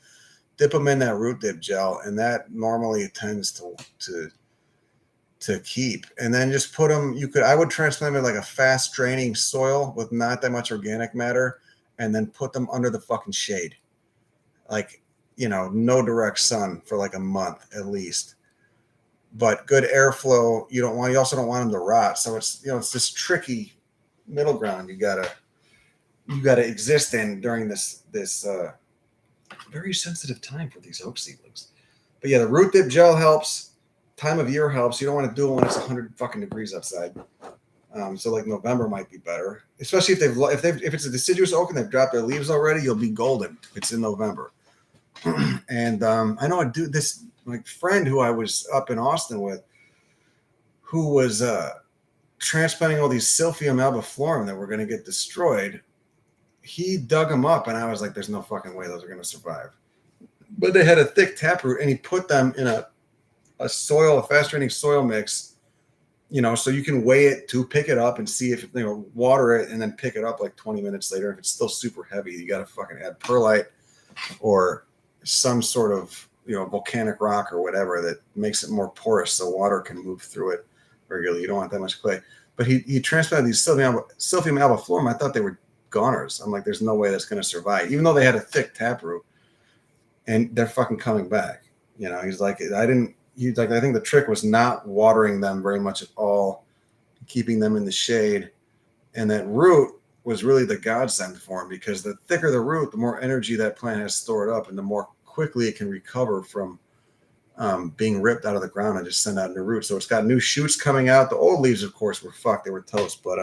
dip them in that root dip gel, and that normally tends to keep. And then just put them. I would transplant them in like a fast draining soil with not that much organic matter, and then put them under the fucking shade, like, you know, no direct sun for like a month at least, but good airflow. You also don't want them to rot. So it's, you know, it's this tricky middle ground you gotta exist in during this very sensitive time for these oak seedlings. But yeah, the root dip gel helps. Time of year helps. You don't want to do it when it's 100 fucking degrees outside. So like November might be better, especially if it's a deciduous oak and they've dropped their leaves already. You'll be golden if it's in November. And I know this my friend who I was up in Austin with, who was transplanting all these Silphium albiflorum that were going to get destroyed. He dug them up, and I was like, "There's no fucking way those are going to survive." But they had a thick taproot, and he put them in a fast draining soil mix. You know, so you can weigh it to pick it up and see if, you know, water it and then pick it up like 20 minutes later. If it's still super heavy, you got to fucking add perlite or some sort of, you know, volcanic rock or whatever that makes it more porous so water can move through it regularly. You don't want that much clay. But he transplanted these Silphium albiflorum. I thought they were goners. I'm like, there's no way that's going to survive, even though they had a thick taproot, and they're fucking coming back. You know, he's like, I think the trick was not watering them very much at all, keeping them in the shade, and that root was really the godsend for him, because the thicker the root, the more energy that plant has stored up, and the more quickly it can recover from being ripped out of the ground and just send out new roots. So it's got new shoots coming out. The old leaves, of course, were fucked. They were toast, but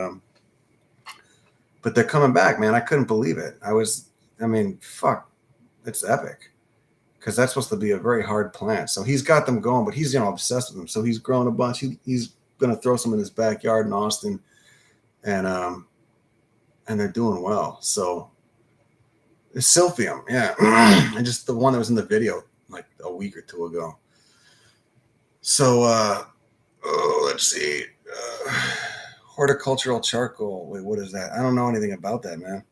they're coming back, man. I couldn't believe it. Fuck, it's epic, because that's supposed to be a very hard plant. So he's got them going, but he's, you know, obsessed with them. So he's grown a bunch. He's going to throw some in his backyard in Austin, and they're doing well. So it's Silphium, yeah. And just the one that was in the video like a week or two ago. So let's see. Horticultural charcoal. Wait, what is that? I don't know anything about that, man.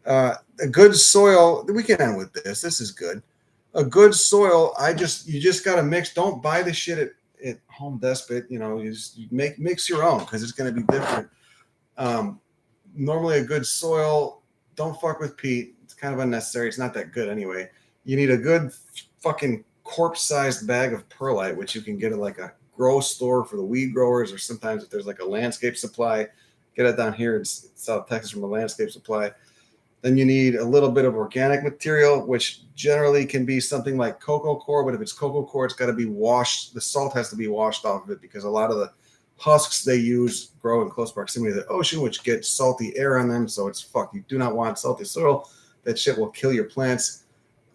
A good soil. We can end with this. This is good. A good soil. You just gotta mix. Don't buy the shit at Home Depot. You know, you mix your own, because it's gonna be different. Normally a good soil. Don't fuck with peat. It's kind of unnecessary. It's not that good anyway. You need a good fucking corpse-sized bag of perlite, which you can get at like a grow store for the weed growers, or sometimes if there's like a landscape supply, get it down here in South Texas from a landscape supply. Then you need a little bit of organic material, which generally can be something like cocoa coir, but if it's cocoa coir, it's got to be washed. The salt has to be washed off of it, because a lot of the husks they use grow in close proximity to the ocean, which gets salty air on them. So it's fucked. You do not want salty soil. That shit will kill your plants.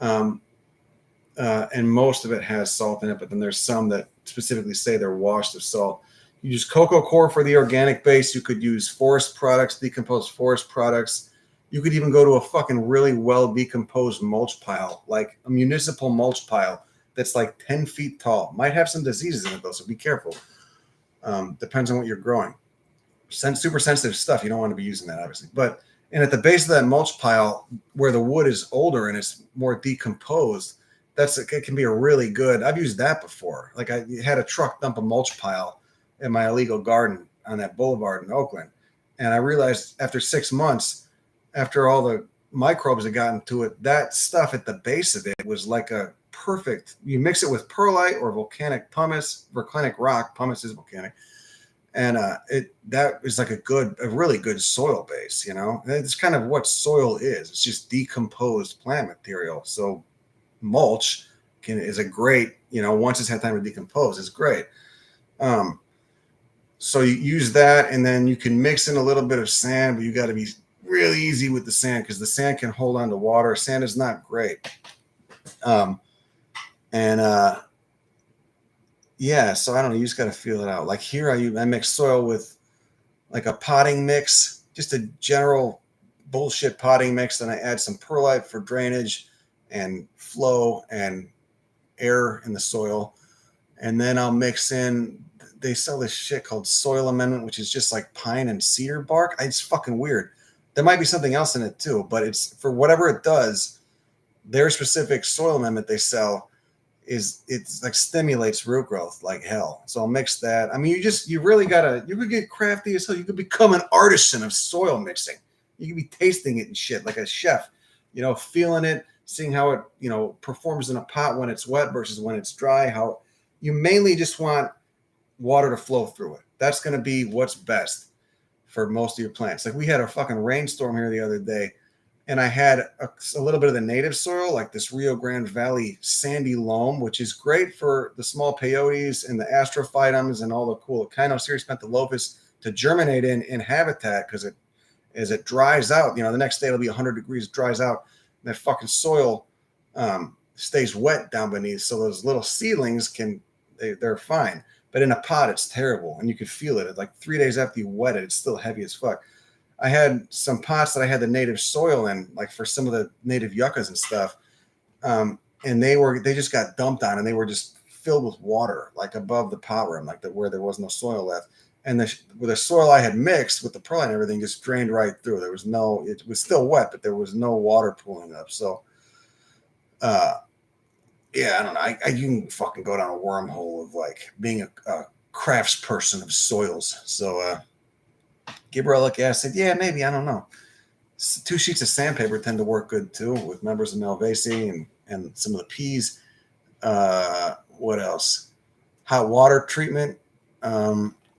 And most of it has salt in it, but then there's some that specifically say they're washed of salt. You use cocoa coir for the organic base. You could use forest products, decomposed forest products. You could even go to a fucking really well decomposed mulch pile, like a municipal mulch pile that's like 10 feet tall. Might have some diseases in it though, so be careful. Depends on what you're growing. Super sensitive stuff, you don't want to be using that, obviously. But and at the base of that mulch pile, where the wood is older and it's more decomposed, it can be a really good. I've used that before. Like I had a truck dump a mulch pile in my illegal garden on that boulevard in Oakland, and I realized after 6 months, after all the microbes had gotten to it, that stuff at the base of it was like a perfect. You mix it with perlite or volcanic rock. Pumice is volcanic, and that is like a really good soil base. It's kind of what soil is. It's just decomposed plant material. So mulch is a great, once it's had time to decompose, it's great. So you use that, and then you can mix in a little bit of sand, but you got to be really easy with the sand because the sand can hold on to water. Sand is not great. Yeah, so I don't know. You just got to feel it out. Like here, I mix soil with like a potting mix, just a general bullshit potting mix. Then I add some perlite for drainage and flow and air in the soil. And then I'll mix in, they sell this shit called Soil Amendment, which is just like pine and cedar bark. It's fucking weird. There might be something else in it too, but it's for whatever it does, their specific Soil Amendment they sell it's like stimulates root growth like hell. So I'll mix that. I mean, you really gotta, you could get crafty as hell. You could become an artisan of soil mixing. You could be tasting it and shit like a chef, feeling it, seeing how it, performs in a pot when it's wet versus when it's dry. How you mainly just want water to flow through it. That's going to be what's best for most of your plants. Like we had a fucking rainstorm here the other day, and I had a little bit of the native soil, like this Rio Grande Valley sandy loam, which is great for the small peyotes and the astrophytums and all the cool Echinocerius pentalophus to germinate in habitat, because as it dries out, the next day it'll be 100 degrees, dries out, and that fucking soil stays wet down beneath, so those little seedlings they're fine. But in a pot, it's terrible, and you can feel it. Like 3 days after you wet it, it's still heavy as fuck. I had some pots that I had the native soil in, like for some of the native yuccas and stuff, and they just got dumped on, and they were just filled with water, like above the pot rim, like where there was no soil left. And the soil I had mixed with the perlite and everything just drained right through. It was still wet, but there was no water pooling up. So, yeah, I don't know. You can fucking go down a wormhole of like being a crafts person of soils. So, gibberellic acid, yeah, maybe, I don't know. 2 sheets of sandpaper tend to work good too with members of Malvaceae and some of the peas. What else? Hot water treatment.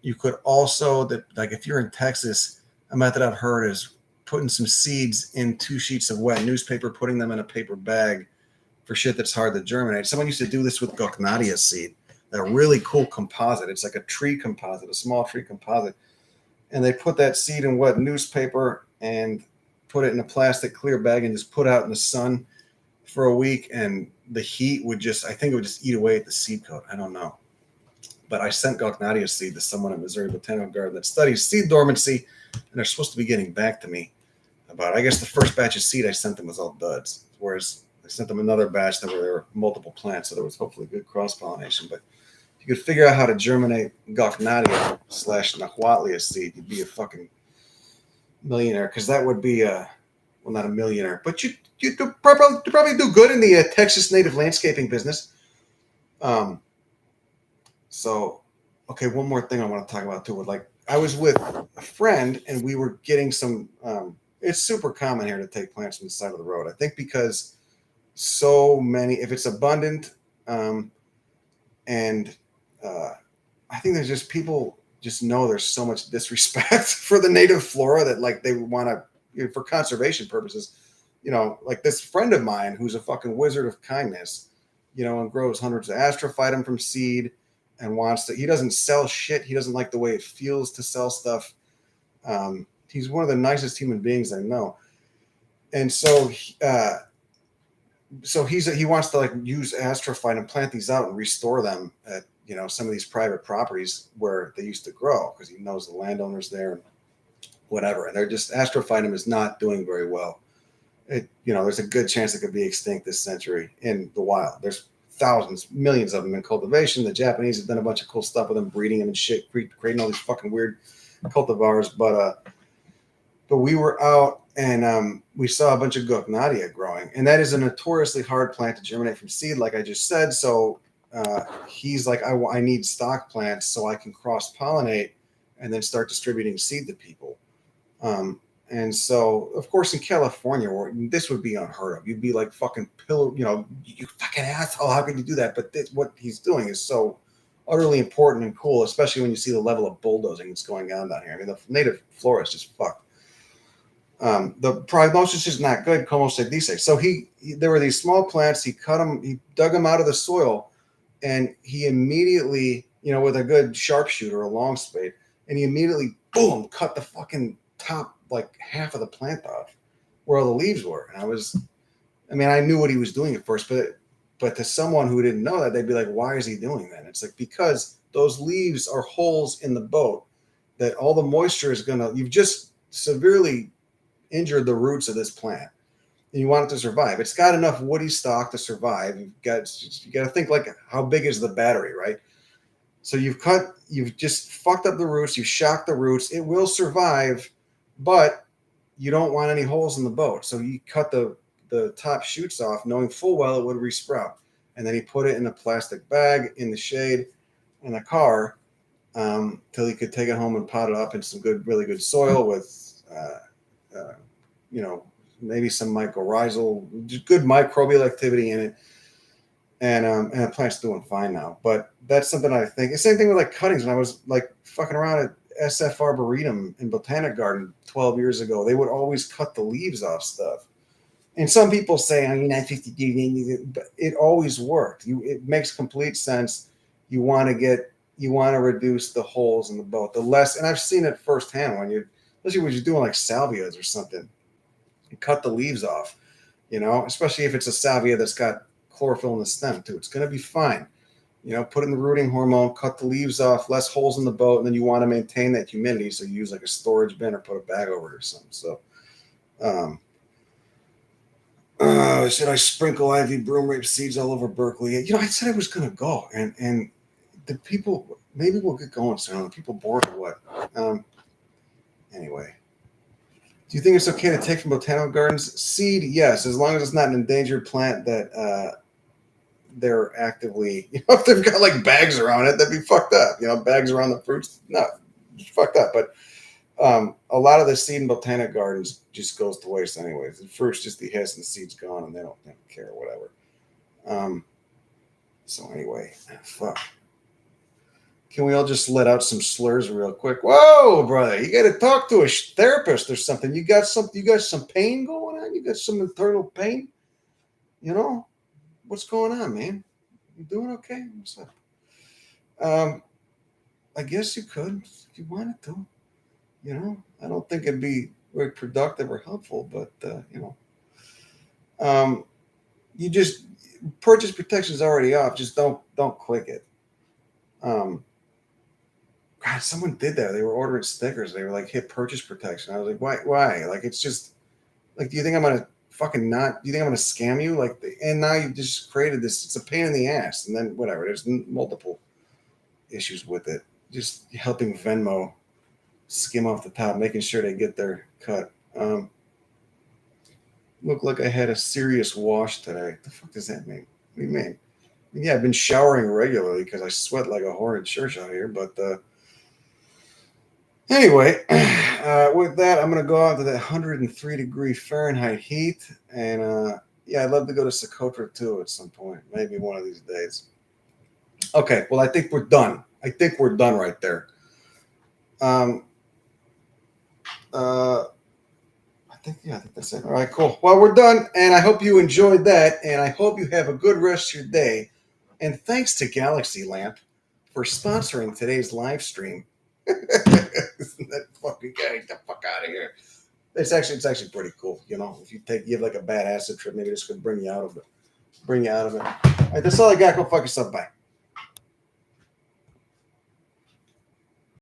You could also, like if you're in Texas, a method I've heard is putting some seeds in 2 sheets of wet newspaper, putting them in a paper bag for shit that's hard to germinate. Someone used to do this with Gochnadia seed, a really cool composite. It's like a tree composite, a small tree composite. And they put that seed in wet newspaper and put it in a plastic clear bag and just put out in the sun for a week. And the heat I think it would just eat away at the seed coat. I don't know. But I sent Gochnadia seed to someone at Missouri Botanical Garden that studies seed dormancy, and they're supposed to be getting back to me about it. I guess the first batch of seed I sent them was all duds, whereas I sent them another batch that there were multiple plants, so there was hopefully good cross-pollination. But if you could figure out how to germinate Gochnadia / Nahuatlia seed, you'd be a fucking millionaire, because that would be not a millionaire, but you probably do good in the Texas native landscaping business. So, okay, one more thing I want to talk about too. I was with a friend and we were getting some. It's super common here to take plants from the side of the road. I think because so many, if it's abundant, and I think there's just people just know there's so much disrespect for the native flora that like they want to, for conservation purposes, like this friend of mine who's a fucking wizard of kindness, and grows hundreds of astrophytum from seed. And he doesn't sell shit. He doesn't like the way it feels to sell stuff. He's one of the nicest human beings I know. And so, he wants to like use astrophyte and plant these out and restore them at, some of these private properties where they used to grow, because he knows the landowners there and whatever. And astrophytum is not doing very well. There's a good chance it could be extinct this century in the wild. There's thousands, millions of them in cultivation. The Japanese have done a bunch of cool stuff with them, breeding them and shit, creating all these fucking weird cultivars. But we were out and we saw a bunch of Guacnadia growing, and that is a notoriously hard plant to germinate from seed, like I just said. So he's like, I need stock plants so I can cross pollinate and then start distributing seed to people. And so, of course, in California, this would be unheard of. You'd be like fucking pillow, you fucking asshole. How could you do that? But what he's doing is so utterly important and cool, especially when you see the level of bulldozing that's going on down here. I mean, the native flora is just fucked. The prognosis is not good, como se dice. So there were these small plants. He cut them, he dug them out of the soil, and he immediately, with a good sharpshooter, a long spade, and he immediately, boom, cut the fucking top, like half of the plant off where all the leaves were. And I knew what he was doing at first, but to someone who didn't know that, they'd be like, why is he doing that? It's like, because those leaves are holes in the boat that all the moisture is you've just severely injured the roots of this plant, and you want it to survive. It's got enough woody stock to survive. You got to think, like, how big is the battery, right? So you've just fucked up the roots. You shocked the roots. It will survive, but you don't want any holes in the boat. So you cut the top shoots off, knowing full well it would resprout. And then he put it in a plastic bag in the shade in a car till he could take it home and pot it up in some really good soil with, maybe some mycorrhizal, just good microbial activity in it. And the plant's doing fine now. But that's something I think. The same thing with like cuttings. When I was like fucking around at SF Arboretum in Botanic Garden 12 years ago, they would always cut the leaves off stuff. And some people say, you're not 50, but it always worked. It makes complete sense. You want to reduce the holes in the boat. The less, and I've seen it firsthand especially when you're doing like salvias or something, you cut the leaves off, especially if it's a salvia that's got chlorophyll in the stem too. It's going to be fine. Put in the rooting hormone, cut the leaves off, less holes in the boat, and then you want to maintain that humidity. So you use like a storage bin or put a bag over it or something. So, should I sprinkle ivy broom rape seeds all over Berkeley? I said I was going to go, and the people, maybe we'll get going soon. Are people bored or what? Anyway, do you think it's okay to take from botanical gardens? Seed, yes, as long as it's not an endangered plant that they're actively, if they've got like bags around it, that'd be fucked up. Bags around the fruits, no, it's fucked up. But a lot of the seed in botanic gardens just goes to waste anyways. The fruit's just dehisced and the seed's gone, and they don't care or whatever. So anyway, fuck. Can we all just let out some slurs real quick? Whoa, brother, you got to talk to a therapist or something. You got some pain going on? You got some internal pain? What's going on, man? You doing okay? What's up? I guess you could if you wanted to. I don't think it'd be very productive or helpful, but you just purchase protection's already off. Just don't click it. God, someone did that. They were ordering stickers. They were like, hit purchase protection. I was like, why? Like, it's just like, do you think I'm going to fucking not, do you think I'm going to scam you? Like, and now you've just created this, it's a pain in the ass. And then whatever, there's multiple issues with it. Just helping Venmo skim off the top, making sure they get their cut. Looked like I had a serious wash today. What the fuck does that mean? What do you mean? Yeah, I've been showering regularly because I sweat like a whore in church out here. But anyway, with that, I'm going to go out to that 103 degree Fahrenheit heat. And I'd love to go to Socotra too at some point. Maybe one of these days. Okay, well, I think we're done. I think we're done right there. I think that's it. All right, cool. Well, we're done, and I hope you enjoyed that, and I hope you have a good rest of your day. And thanks to Galaxy Lamp for sponsoring today's live stream. Isn't that fucking guy? Get the fuck out of here. It's actually pretty cool. If you have like a bad acid trip, maybe this could bring you out of it. All right, that's all I got. Go fuck yourself. Bye.